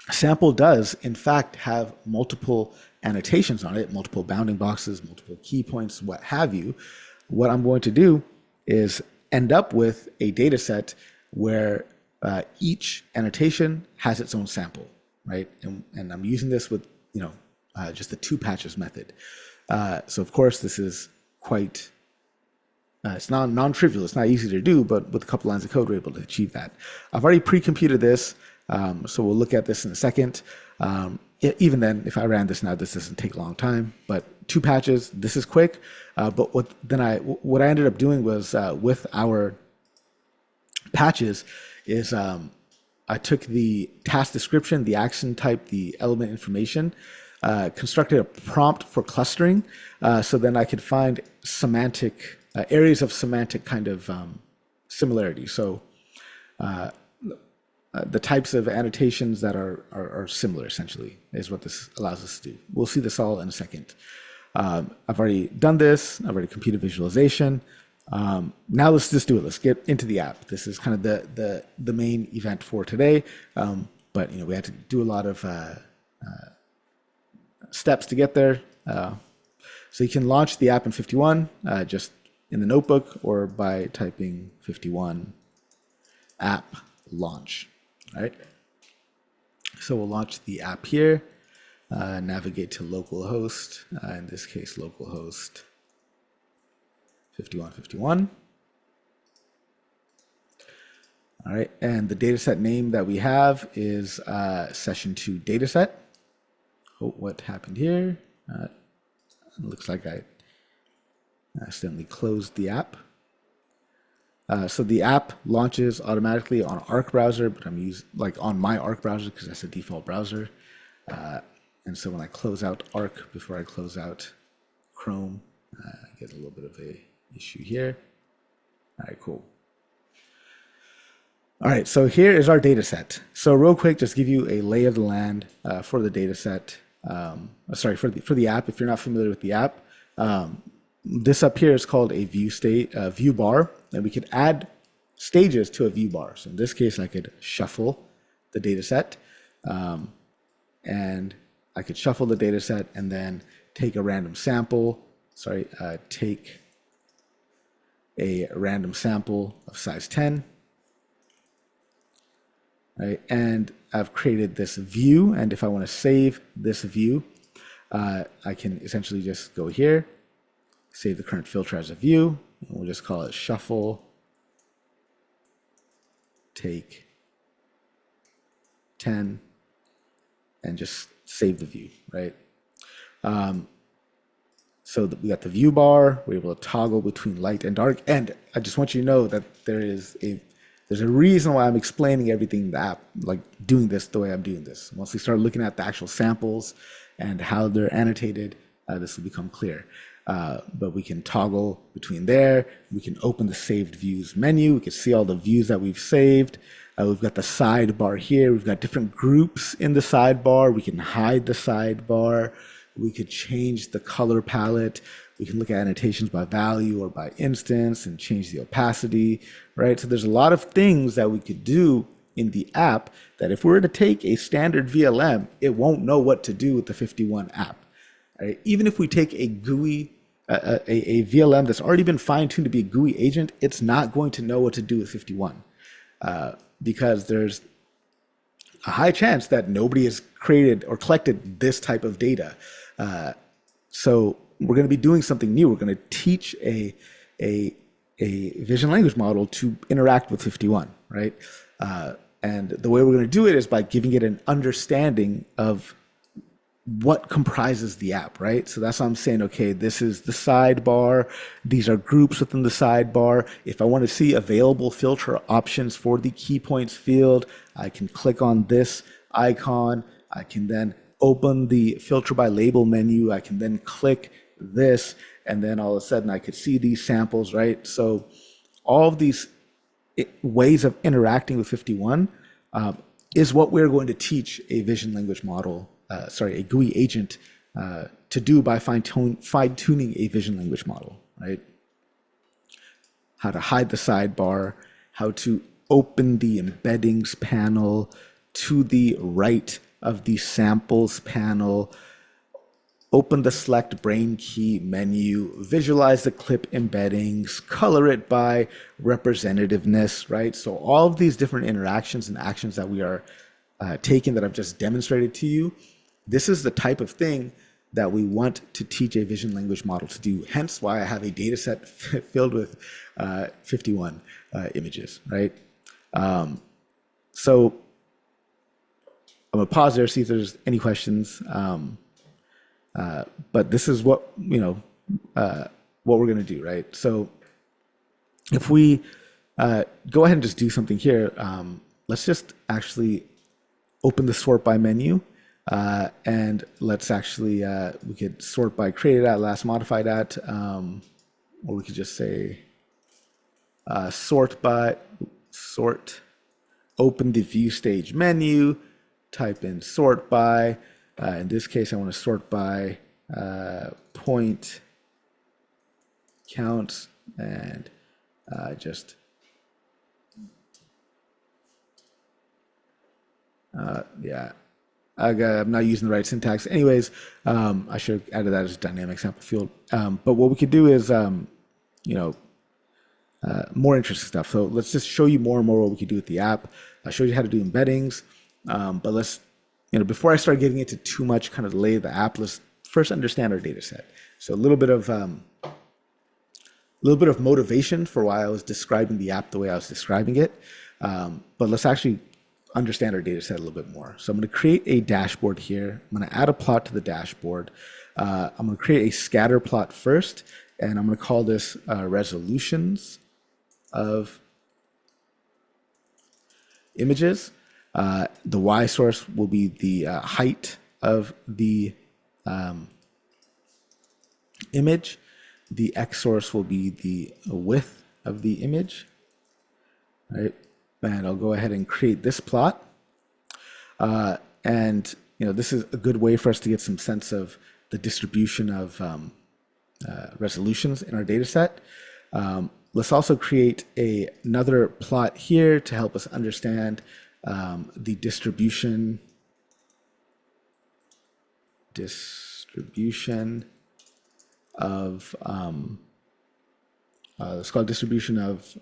sample does in fact have multiple annotations on it, multiple bounding boxes, multiple key points, what have you, what I'm going to do is end up with a data set where each annotation has its own sample, right? And I'm using this with, just the two patches method. So of course this is quite, it's non-trivial, it's not easy to do, but with a couple lines of code, we're able to achieve that. I've already pre-computed this, so we'll look at this in a second. Even then, if I ran this now, this doesn't take a long time, but two patches, this is quick. But what I ended up doing was with our patches is I took the task description, the action type, the element information, constructed a prompt for clustering, so then I could find semantic areas of semantic kind of similarity. So the types of annotations that are similar, essentially, is what this allows us to do. We'll see this all in a second. I've already done this. I've already computed visualization. Now let's just do it. Let's get into the app. This is kind of the main event for today. But we had to do a lot of steps to get there. So you can launch the app in FiftyOne just in the notebook or by typing FiftyOne app launch. All right. So we'll launch the app here. Navigate to localhost. In this case, localhost 5151. All right, and the dataset name that we have is session 2 dataset. Oh, what happened here? Looks like I accidentally closed the app. So the app launches automatically on Arc browser, but I'm using on my Arc browser because that's the default browser. And so when I close out Arc before I close out Chrome, I get a little bit of a issue here. All right, cool. All right, so here is our data set. So real quick, just give you a lay of the land for the data set. For the app, if you're not familiar with the app. This up here is called a view bar, and we could add stages to a view bar. So in this case, I could shuffle the data set, and I could shuffle the data set and then take a random sample. Take a random sample of size 10, right? And I've created this view, and if I want to save this view, I can essentially just go here, save the current filter as a view, and we'll just call it shuffle take 10, and just save the view, right? So we got the view bar, we're able to toggle between light and dark. And I just want you to know that there's a reason why I'm explaining everything in the app, like doing this the way I'm doing this. Once we start looking at the actual samples and how they're annotated, this will become clear. But we can toggle between there. We can open the saved views menu. We can see all the views that we've saved. We've got the sidebar here. We've got different groups in the sidebar. We can hide the sidebar. We could change the color palette. We can look at annotations by value or by instance and change the opacity, right? So there's a lot of things that we could do in the app that if we were to take a standard VLM, it won't know what to do with the FiftyOne app, right? Even if we take a GUI, a VLM that's already been fine-tuned to be a GUI agent, it's not going to know what to do with FiftyOne because there's a high chance that nobody has created or collected this type of data. So we're going to be doing something new. We're going to teach a vision language model to interact with FiftyOne, right? And the way we're going to do it is by giving it an understanding of what comprises the app, right? So that's why I'm saying, okay, this is the sidebar. These are groups within the sidebar. If I want to see available filter options for the key points field, I can click on this icon. I can then open the filter by label menu. I can then click this, and then all of a sudden I could see these samples, right? So all of these ways of interacting with FiftyOne is what we're going to teach a vision language model, a GUI agent to do by fine-tuning a vision language model, right? How to hide the sidebar, how to open the embeddings panel to the right of the samples panel, open the select brain key menu, visualize the clip embeddings, color it by representativeness, right? So all of these different interactions and actions that we are taking that I've just demonstrated to you, this is the type of thing that we want to teach a vision language model to do. Hence why I have a data set filled with FiftyOne images, right? So I'm gonna pause there, see if there's any questions. But this is what, what we're gonna do, right? So if we go ahead and just do something here, let's just actually open the sort by menu. And let's actually, we could sort by created at, last modified at, or we could just say sort, open the view stage menu, type in sort by. In this case, I want to sort by point counts and just yeah. I'm not using the right syntax. Anyways, I should have added that as a dynamic sample field. But what we could do is, more interesting stuff. So let's just show you more and more what we could do with the app. I'll show you how to do embeddings. But let's, before I start getting into too much kind of the lay of the app, let's first understand our data set. So a little bit of motivation for why I was describing the app the way I was describing it. But let's actually understand our data set a little bit more. So I'm going to create a dashboard here. I'm going to add a plot to the dashboard. I'm going to create a scatter plot first, and I'm going to call this resolutions of images. The Y source will be the height of the image. The X source will be the width of the image, right? And I'll go ahead and create this plot. And this is a good way for us to get some sense of the distribution of resolutions in our data set. Let's also create another plot here to help us understand the distribution of let's call it distribution of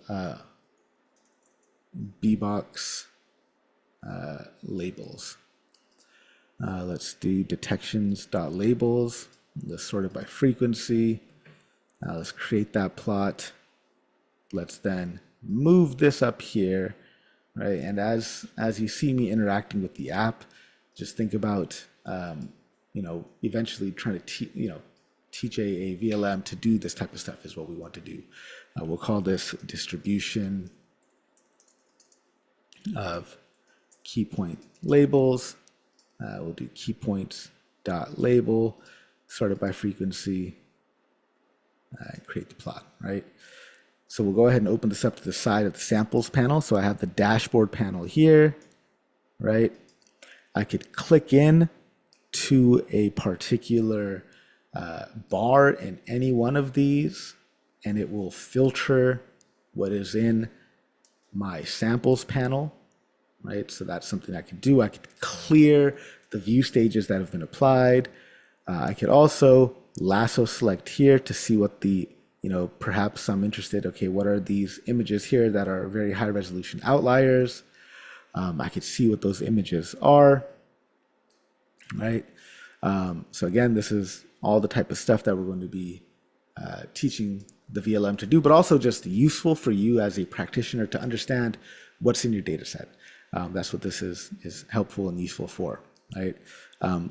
bbox labels. Let's do detections.labels. Let's sort it by frequency. Let's create that plot. Let's then move this up here, right? And as you see me interacting with the app, just think about, eventually trying to teach a VLM to do this type of stuff is what we want to do. We'll call this distribution of key point labels. We'll do keypoints.label, sort it by frequency, and create the plot, right? So we'll go ahead and open this up to the side of the samples panel. So I have the dashboard panel here, right? I could click in to a particular bar in any one of these, and it will filter what is in my samples panel, right? So that's something I can do. I could clear the view stages that have been applied. I could also lasso select here to see what the, perhaps I'm interested, okay, what are these images here that are very high resolution outliers? I could see what those images are, right? So again, this is all the type of stuff that we're going to be teaching the VLM to do, but also just useful for you as a practitioner to understand what's in your data set. That's what this is helpful and useful for, right?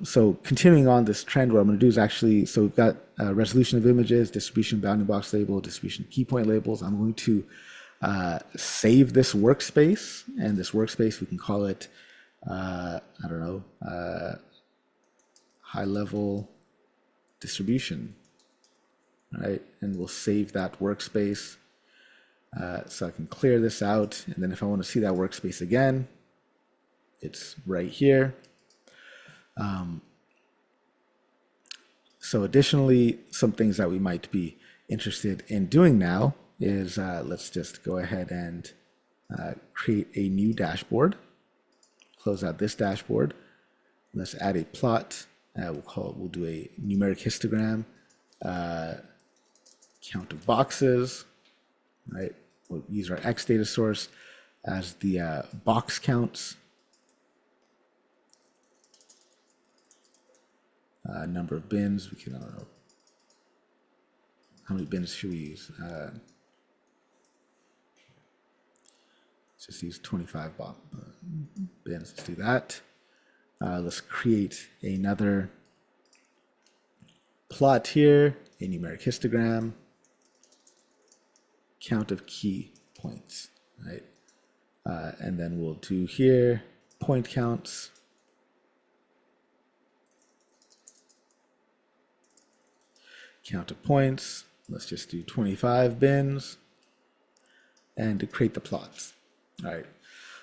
So continuing on this trend, what I'm going to do is actually, so we've got resolution of images, distribution bounding box label, distribution key point labels. I'm going to save this workspace, and this workspace, we can call it, I don't know, high level distribution, right? And we'll save that workspace. So I can clear this out. And then if I want to see that workspace again, it's right here. So additionally, some things that we might be interested in doing now is let's just go ahead and create a new dashboard. Close out this dashboard. Let's add a plot. We'll do a numeric histogram, count of boxes, right? We'll use our X data source as the box counts. Number of bins, we can, I don't know, how many bins should we use? Let's just use 25 bins, let's do that. Let's create another plot here, a numeric histogram, count of key points, right? And then we'll do here point counts. Count of points, let's just do 25 bins, and to create the plots. All right.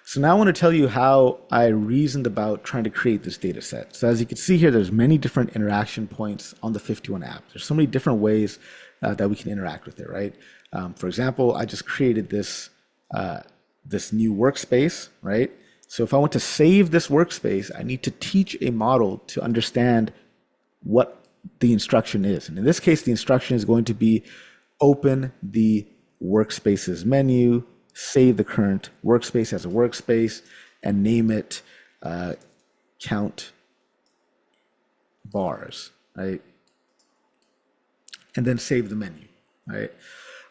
So now I want to tell you how I reasoned about trying to create this data set. So as you can see here, there's many different interaction points on the FiftyOne app. There's so many different ways that we can interact with it, right? For example, I just created this, this new workspace, right? So if I want to save this workspace, I need to teach a model to understand what the instruction is. And in this case, the instruction is going to be open the workspaces menu, save the current workspace as a workspace, and name it count bars, right? And then save the menu, right?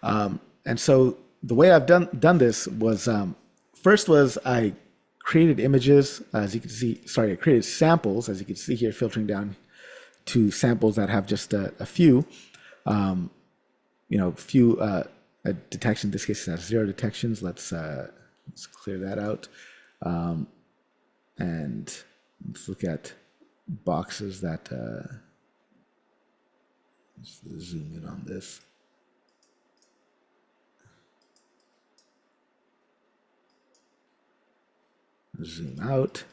And so the way I've done this was, first was I created images, as you can see, I created samples, as you can see here, filtering down to samples that have just a few, detection. In this case, it has 0 detections. Let's clear that out, and let's look at boxes that. Let's zoom in on this. Zoom out.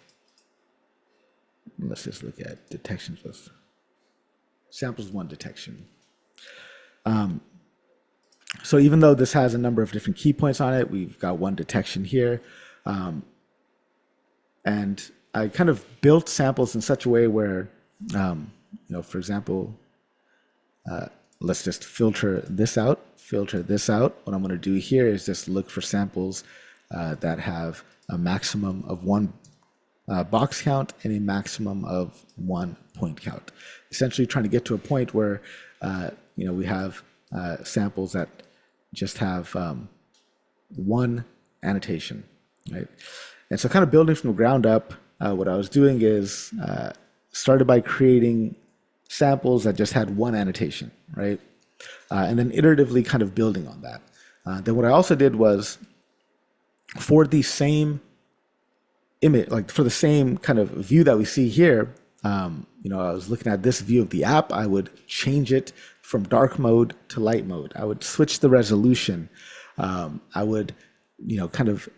Let's just look at detections with samples 1 detection. So even though this has a number of different key points on it, we've got 1 detection here. And I kind of built samples in such a way where, for example, let's just filter this out, filter this out. What I'm going to do here is just look for samples that have a maximum of one box count and a maximum of one point count. Essentially trying to get to a point where we have samples that just have one annotation, right? And so kind of building from the ground up, what I was doing is started by creating samples that just had one annotation, right? And then iteratively kind of building on that. Then what I also did was for the same image, like for the same kind of view that we see here, I was looking at this view of the app, I would change it from dark mode to light mode. I would switch the resolution. I would, kind of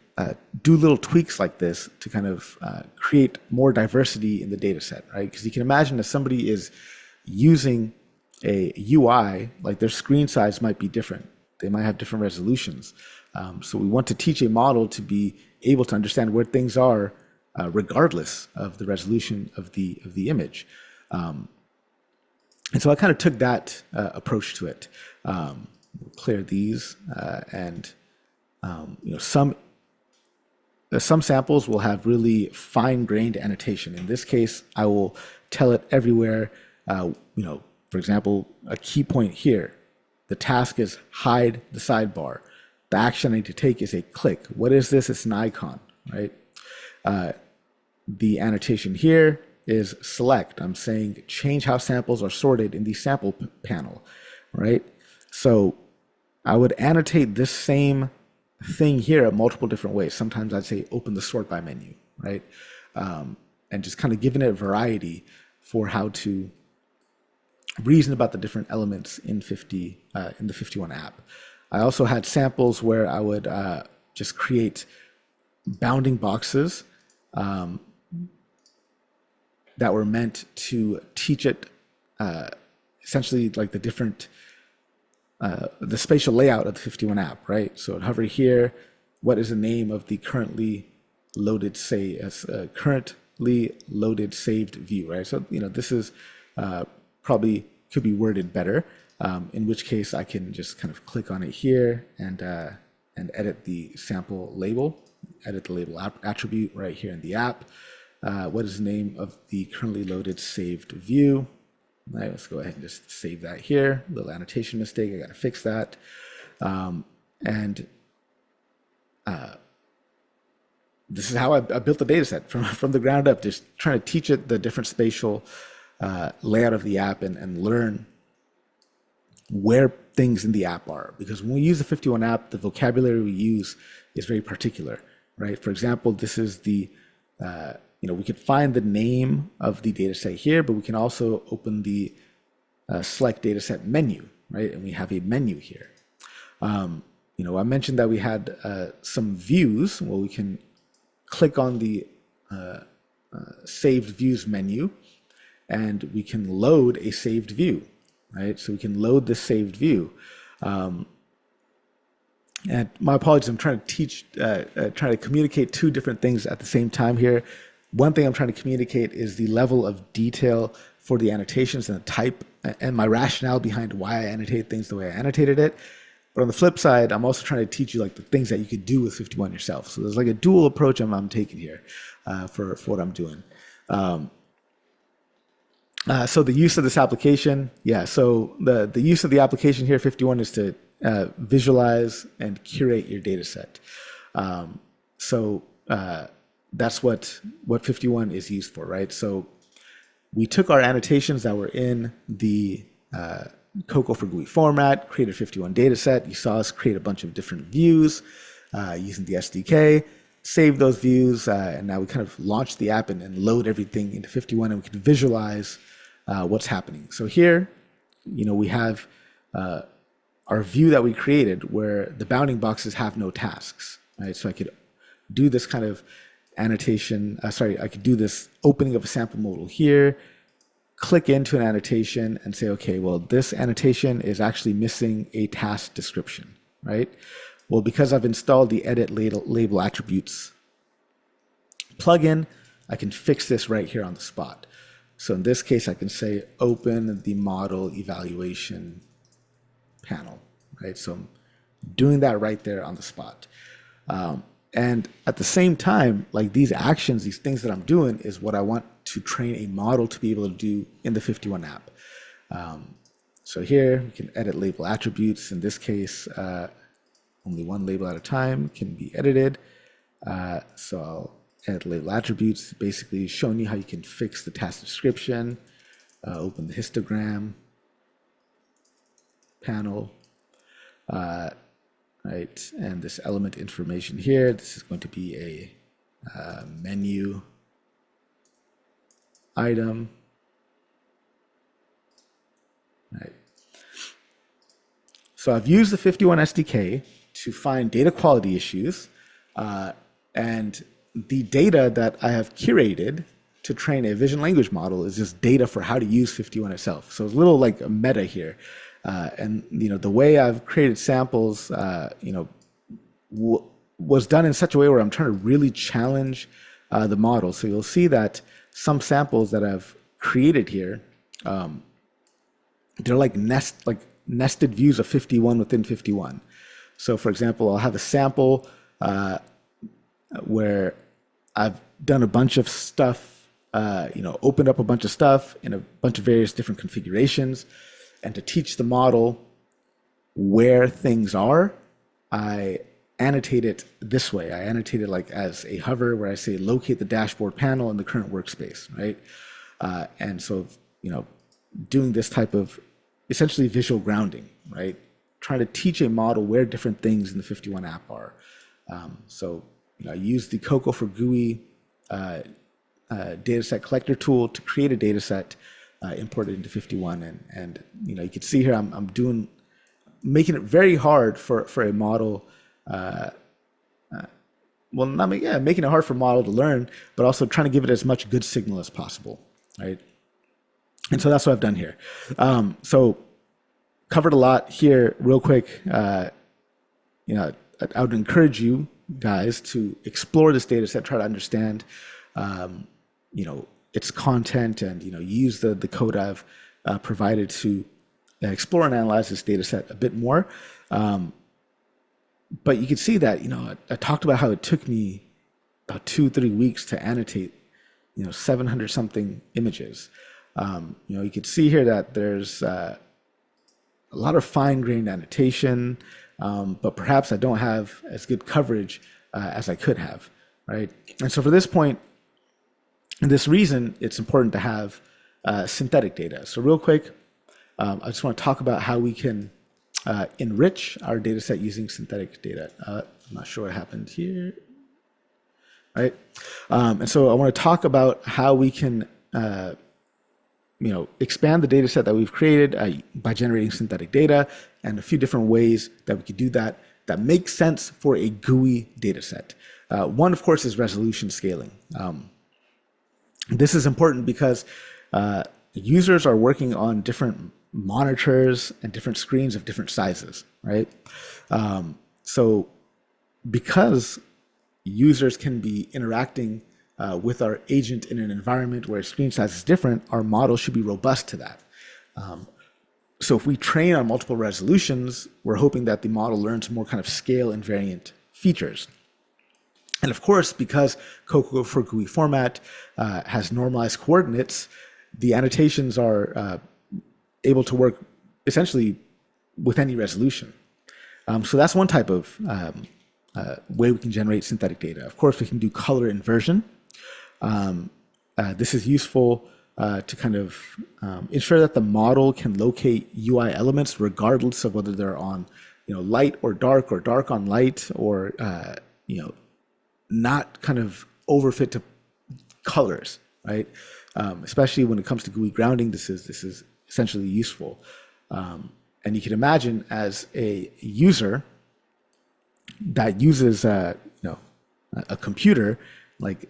do little tweaks like this to kind of create more diversity in the data set, right? Because you can imagine if somebody is using a UI, like their screen size might be different. They might have different resolutions. So we want to teach a model to be able to understand where things are regardless of the resolution of the image. And so I kind of took that approach to it. We'll clear these and some samples will have really fine-grained annotation. In this case, I will tell it everywhere. For example, a key point here. The task is hide the sidebar. The action I need to take is a click. What is this? It's an icon, right? The annotation here is select. I'm saying change how samples are sorted in the sample panel, right? So I would annotate this same thing here at multiple different ways. Sometimes I'd say open the sort by menu, right? And just kind of giving it variety for how to reason about the different elements in the FiftyOne app. I also had samples where I would just create bounding boxes that were meant to teach it essentially like the different the spatial layout of the FiftyOne app, right? So I'd hover here. What is the name of the currently loaded saved view, right? So this is probably could be worded better. In which case I can just kind of click on it here and edit the sample label, edit the label attribute right here in the app. What is the name of the currently loaded saved view? All right, let's go ahead and just save that here. Little annotation mistake, I gotta fix that. This is how I built the data set from the ground up, just trying to teach it the different spatial layout of the app and learn where things in the app are. Because when we use the FiftyOne app, the vocabulary we use is very particular, right? For example, this is the, we could find the name of the data set here, but we can also open the select data set menu, right? And we have a menu here. I mentioned that we had some views. Well, we can click on the saved views menu and we can load a saved view. Right, so we can load this saved view. And my apologies, I'm trying to communicate two different things at the same time here. One thing I'm trying to communicate is the level of detail for the annotations and the type and my rationale behind why I annotate things the way I annotated it. But on the flip side, I'm also trying to teach you like the things that you could do with FiftyOne yourself. So there's like a dual approach I'm taking here for what I'm doing. So the use of this application, so the use of the application here, FiftyOne, is to visualize and curate your data set. That's what FiftyOne is used for, right? So we took our annotations that were in the COCO-for-GUI format, created a FiftyOne data set. You saw us create a bunch of different views using the SDK, save those views, and now we kind of launch the app and load everything into FiftyOne, and we can visualize what's happening. So here, we have our view that we created where the bounding boxes have no tasks, right? So I could do this kind of annotation, I could do this opening of a sample modal here, click into an annotation and say, okay, well, this annotation is actually missing a task description, right? Well, because I've installed the edit label attributes plugin, I can fix this right here on the spot. So in this case, I can say open the model evaluation panel, right? So I'm doing that right there on the spot. And at the same time, like these actions, these things that I'm doing is what I want to train a model to be able to do in the FiftyOne app. So here we can edit label attributes. In this case, only one label at a time can be edited. So I'll edit label attributes, basically showing you how you can fix the task description, open the histogram panel, right? And this element information here, this is going to be a menu item, right? So I've used the FiftyOne SDK to find data quality issues, and the data that I have curated to train a vision language model is just data for how to use FiftyOne itself. So it's a little like a meta here. And the way I've created samples, was done in such a way where I'm trying to really challenge the model. So you'll see that some samples that I've created here, they're like nested views of FiftyOne within FiftyOne. So for example, I'll have a sample where I've done a bunch of stuff, opened up a bunch of stuff in a bunch of various different configurations. And to teach the model where things are, I annotate it this way. I annotate it like as a hover where I say locate the dashboard panel in the current workspace, right? And so, doing this type of essentially visual grounding, right? Trying to teach a model where different things in the FiftyOne app are. I use the COCO-for-GUI dataset collector tool to create a dataset, imported into FiftyOne, and you can see here I'm making it very hard for a model. Making it hard for a model to learn, but also trying to give it as much good signal as possible, right? And so that's what I've done here. So covered a lot here real quick. I would encourage you guys to explore this data set, try to understand, its content, and use the code I've provided to explore and analyze this data set a bit more. But you can see that I talked about how it took me about 2-3 weeks to annotate 700 something images. You can see here that there's a lot of fine-grained annotation, but perhaps I don't have as good coverage as I could have, right? And so for this point, this reason, it's important to have synthetic data. So real quick, I just want to talk about how we can enrich our data set using synthetic data. I'm not sure what happened here, right? And so I want to talk about how we can expand the data set that we've created by generating synthetic data, and a few different ways that we could do that makes sense for a GUI data set. One, of course, is resolution scaling. This is important because users are working on different monitors and different screens of different sizes, right? So because users can be interacting with our agent in an environment where screen size is different, our model should be robust to that. So if we train on multiple resolutions, we're hoping that the model learns more kind of scale invariant features. And of course, because COCO-for-GUI format has normalized coordinates, the annotations are able to work essentially with any resolution. So that's one type of way we can generate synthetic data. Of course, we can do color inversion. This is useful to kind of ensure that the model can locate UI elements regardless of whether they're on light or dark on light, or not kind of overfit to colors, right? Especially when it comes to GUI grounding, this is essentially useful. And you can imagine as a user that uses a computer, like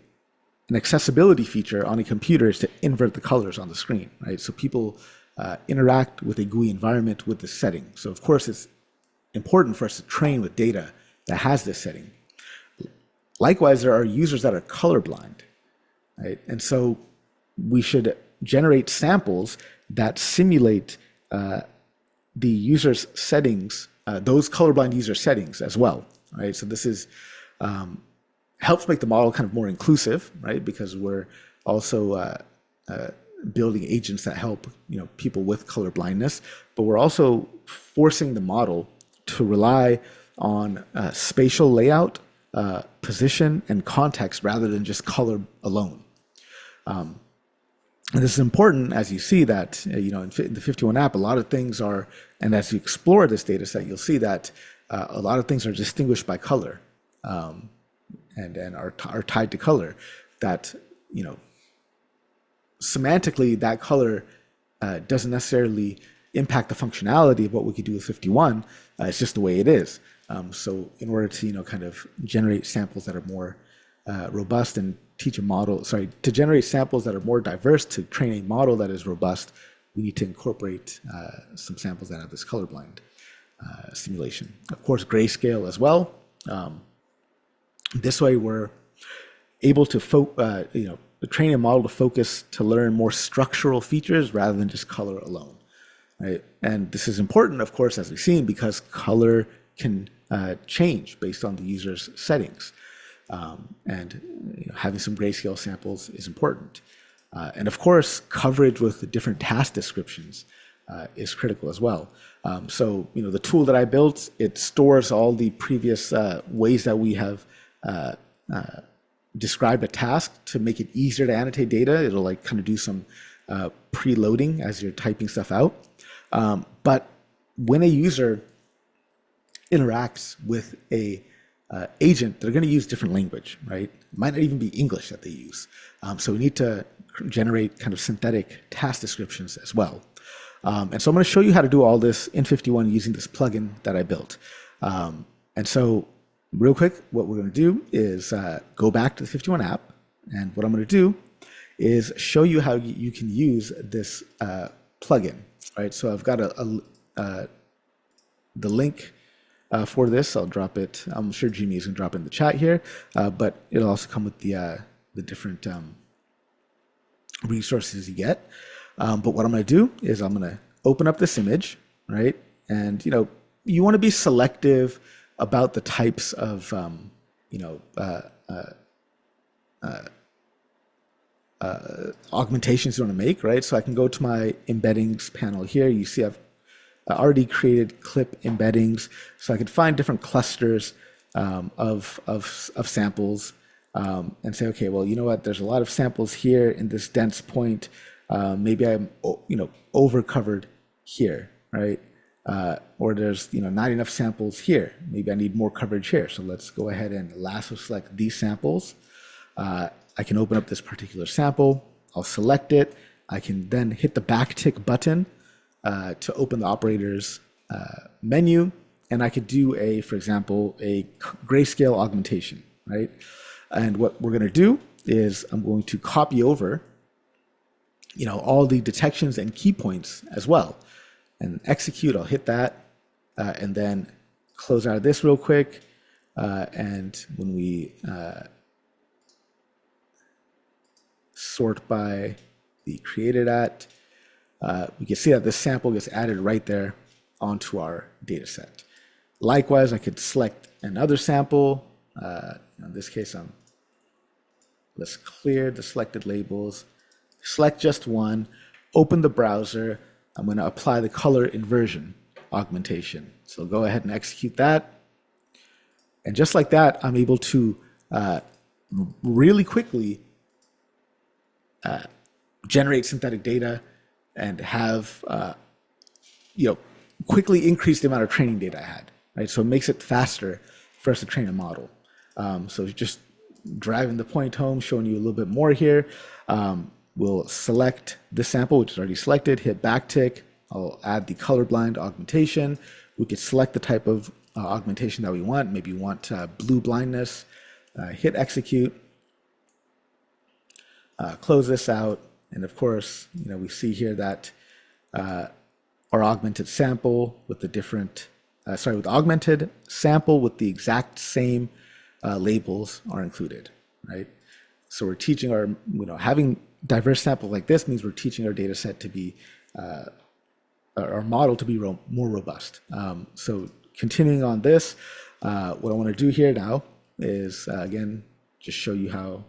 an accessibility feature on a computer is to invert the colors on the screen, right? So people interact with a GUI environment with this setting. So of course it's important for us to train with data that has this setting. Likewise, there are users that are colorblind, right? And so we should generate samples that simulate the user's settings, those colorblind user settings as well, right? So this is helps make the model kind of more inclusive, right? Because we're also building agents that help people with color blindness, but we're also forcing the model to rely on spatial layout, position, and context rather than just color alone. And this is important as you see that in the 51 app, a lot of things are, and as you explore this data set, you'll see that a lot of things are distinguished by color, and are tied to color. That semantically, that color doesn't necessarily impact the functionality of what we could do with 51. It's just the way it is. So in order to kind of generate samples that are more robust and teach a model, to generate samples that are more diverse to train a model that is robust, we need to incorporate some samples that have this colorblind simulation. Of course, grayscale as well. This way, we're able to train a model to focus to learn more structural features rather than just color alone, right? And this is important, of course, as we've seen, because color can change based on the user's settings. And having some grayscale samples is important. And of course, coverage with the different task descriptions is critical as well. So the tool that I built, it stores all the previous ways that we have described a task to make it easier to annotate data. It'll kind of do some preloading as you're typing stuff out. But when a user interacts with a agent, they're going to use different language, right? It might not even be English that they use. So we need to generate kind of synthetic task descriptions as well. And so I'm going to show you how to do all this in 51 using this plugin that I built. And so real quick, what we're going to do is go back to the 51 app. And what I'm going to do is show you how you can use this plugin, right? So I've got the link for this. I'll drop it. I'm sure Jimmy is going to drop it in the chat here, but it'll also come with the different resources you get. But what I'm going to do is I'm going to open up this image, right? And you want to be selective about the types of augmentations you want to make, right? So I can go to my embeddings panel here. You see I've already created clip embeddings, so I could find different clusters of samples and say, okay, well, you know what? There's a lot of samples here in this dense point. Maybe I'm over covered here, right? Or there's not enough samples here. Maybe I need more coverage here. So let's go ahead and lasso select these samples. I can open up this particular sample. I'll select it. I can then hit the backtick button to open the operator's menu, and I could do for example, a grayscale augmentation, right? And what we're going to do is I'm going to copy over, all the detections and key points as well, and execute. I'll hit that, and then close out of this real quick. And when we sort by the created at, we can see that this sample gets added right there onto our data set. Likewise, I could select another sample. In this case, let's clear the selected labels, select just one, open the browser. I'm going to apply the color inversion augmentation. So go ahead and execute that. And just like that, I'm able to really quickly generate synthetic data and have quickly increase the amount of training data I had, right? So it makes it faster for us to train a model. So just driving the point home, showing you a little bit more here. We'll select this sample, which is already selected, hit backtick. I'll add the colorblind augmentation. We could select the type of augmentation that we want. Maybe we want blue blindness. Hit execute. Close this out. And of course, we see here that our augmented sample with the different, with augmented sample with the exact same labels are included, right? So we're teaching having diverse sample like this means we're teaching our data set to be our model to be more robust. So continuing on this, what I want to do here now is, again, just show you how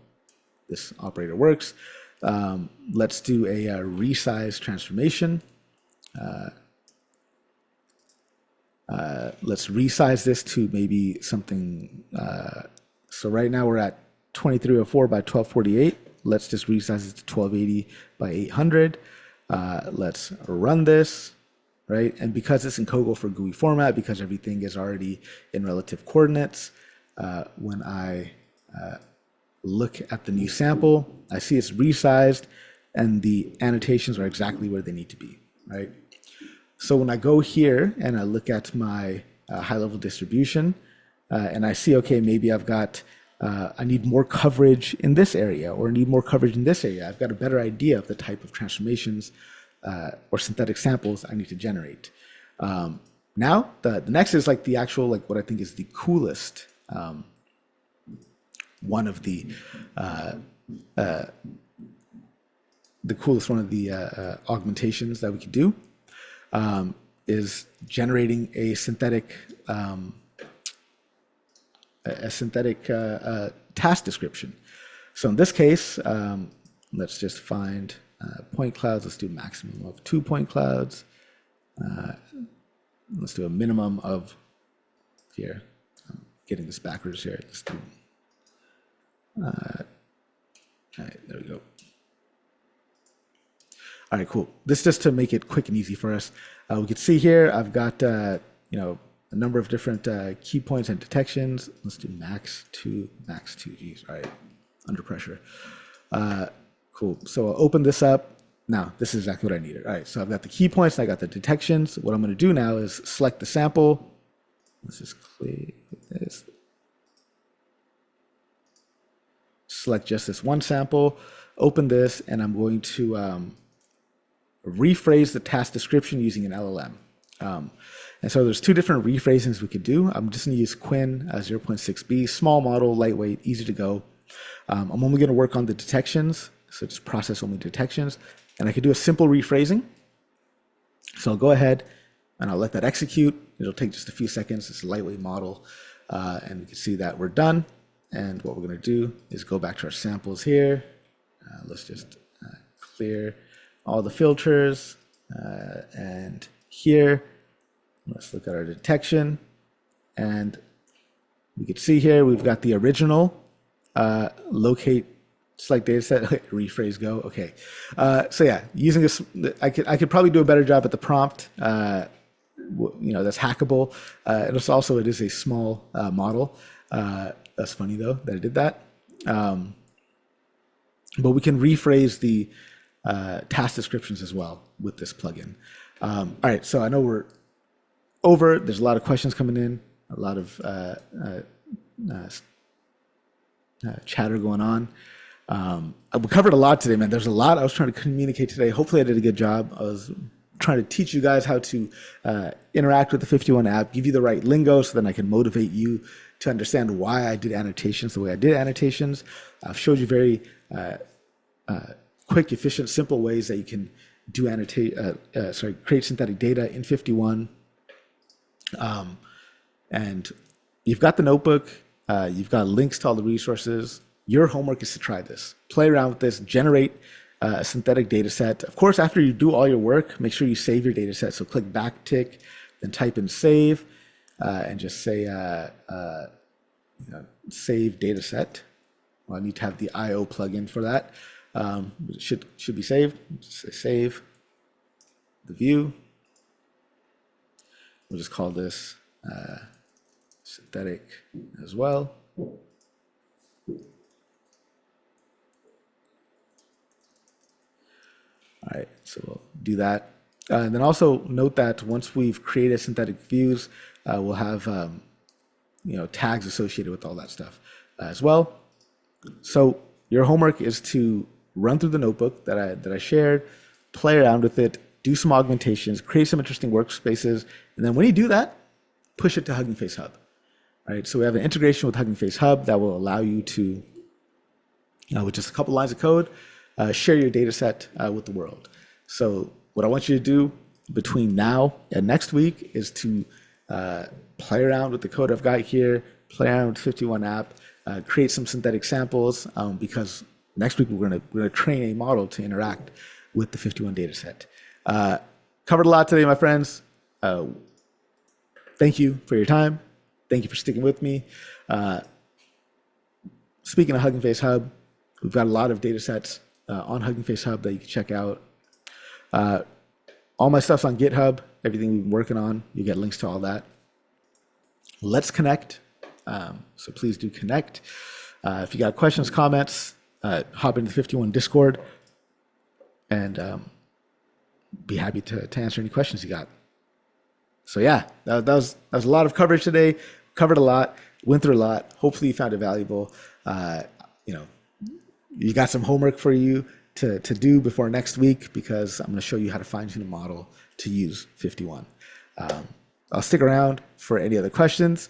this operator works. Let's do a resize transformation. Let's resize this to maybe something. So right now we're at 2304 by 1248. Let's just resize it to 1280 by 800. Let's run this, right? And because it's in COCO-for-GUI format, because everything is already in relative coordinates, when I look at the new sample, I see it's resized and the annotations are exactly where they need to be, right? So when I go here and I look at my high-level distribution and I see, okay, maybe I've got, I need more coverage in this area or need more coverage in this area. I've got a better idea of the type of transformations or synthetic samples I need to generate. Now, the next is like the actual, like what I think is the coolest one of the coolest one of the augmentations that we could do is generating a synthetic task description. So in this case, let's just find point clouds. Let's do a maximum of 2 point clouds. Let's do a minimum of here. I'm getting this backwards here. Let's do. All right, there we go. All right, cool. This just to make it quick and easy for us. We can see here I've got a number of different key points and detections. Let's do max 2. Geez, all right, under pressure. Cool. So I'll open this up. Now this is exactly what I needed. All right, so I've got the key points and I got the detections. What I'm going to do now is select the sample. Let's just clear this. Select just this one sample. Open this, and I'm going to rephrase the task description using an LLM. And so there's two different rephrasings we could do. I'm just going to use Quinn 0.6b, small model, lightweight, easy to go. I'm only going to work on the detections, so just process only detections. And I could do a simple rephrasing. So I'll go ahead and I'll let that execute. It'll take just a few seconds. It's a lightweight model. And we can see that we're done. And what we're going to do is go back to our samples here. Let's just clear all the filters. And here, let's look at our detection. And we can see here we've got the original locate select dataset, rephrase go. Okay. So yeah, using this, I could probably do a better job at the prompt. That's hackable. It is a small model. That's funny though that I did that. But we can rephrase the task descriptions as well with this plugin. All right, so I know we're over. There's a lot of questions coming in, a lot of chatter going on. We covered a lot today, man. There's a lot I was trying to communicate today. Hopefully I did a good job. I was trying to teach you guys how to interact with the FiftyOne app, give you the right lingo so then I can motivate you to understand why I did annotations the way I did annotations. I've showed you very quick, efficient, simple ways that you can do create synthetic data in FiftyOne. And you've got the notebook, you've got links to all the resources. Your homework is to try this. Play around with this, generate a synthetic data set. Of course, after you do all your work, make sure you save your data set. So click backtick, then type in save, and just say save data set. Well, I need to have the IO plugin for that. It should be saved. Just say save the view. We'll just call this synthetic as well. All right, so we'll do that. And then also note that once we've created synthetic views, we'll have tags associated with all that stuff as well. So your homework is to run through the notebook that I shared, play around with it, do some augmentations, create some interesting workspaces, and then when you do that, push it to Hugging Face Hub. All right, so we have an integration with Hugging Face Hub that will allow you to, with just a couple lines of code, share your data set with the world. So what I want you to do between now and next week is to play around with the code I've got here, play around with 51 app, create some synthetic samples, because next week we're gonna train a model to interact with the 51 dataset. Covered a lot today, my friends. Thank you for your time. Thank you for sticking with me. Speaking of Hugging Face Hub, we've got a lot of data sets on Hugging Face Hub that you can check out. All my stuff's on GitHub, everything we've been working on. You get links to all that. Let's connect. So please do connect. If you got questions, comments, hop into the 51 Discord and be happy to answer any questions you got. So yeah, that was a lot of coverage today. Covered a lot, went through a lot. Hopefully you found it valuable. You got some homework for you to do before next week, because I'm going to show you how to fine tune a model to use 51. I'll stick around for any other questions.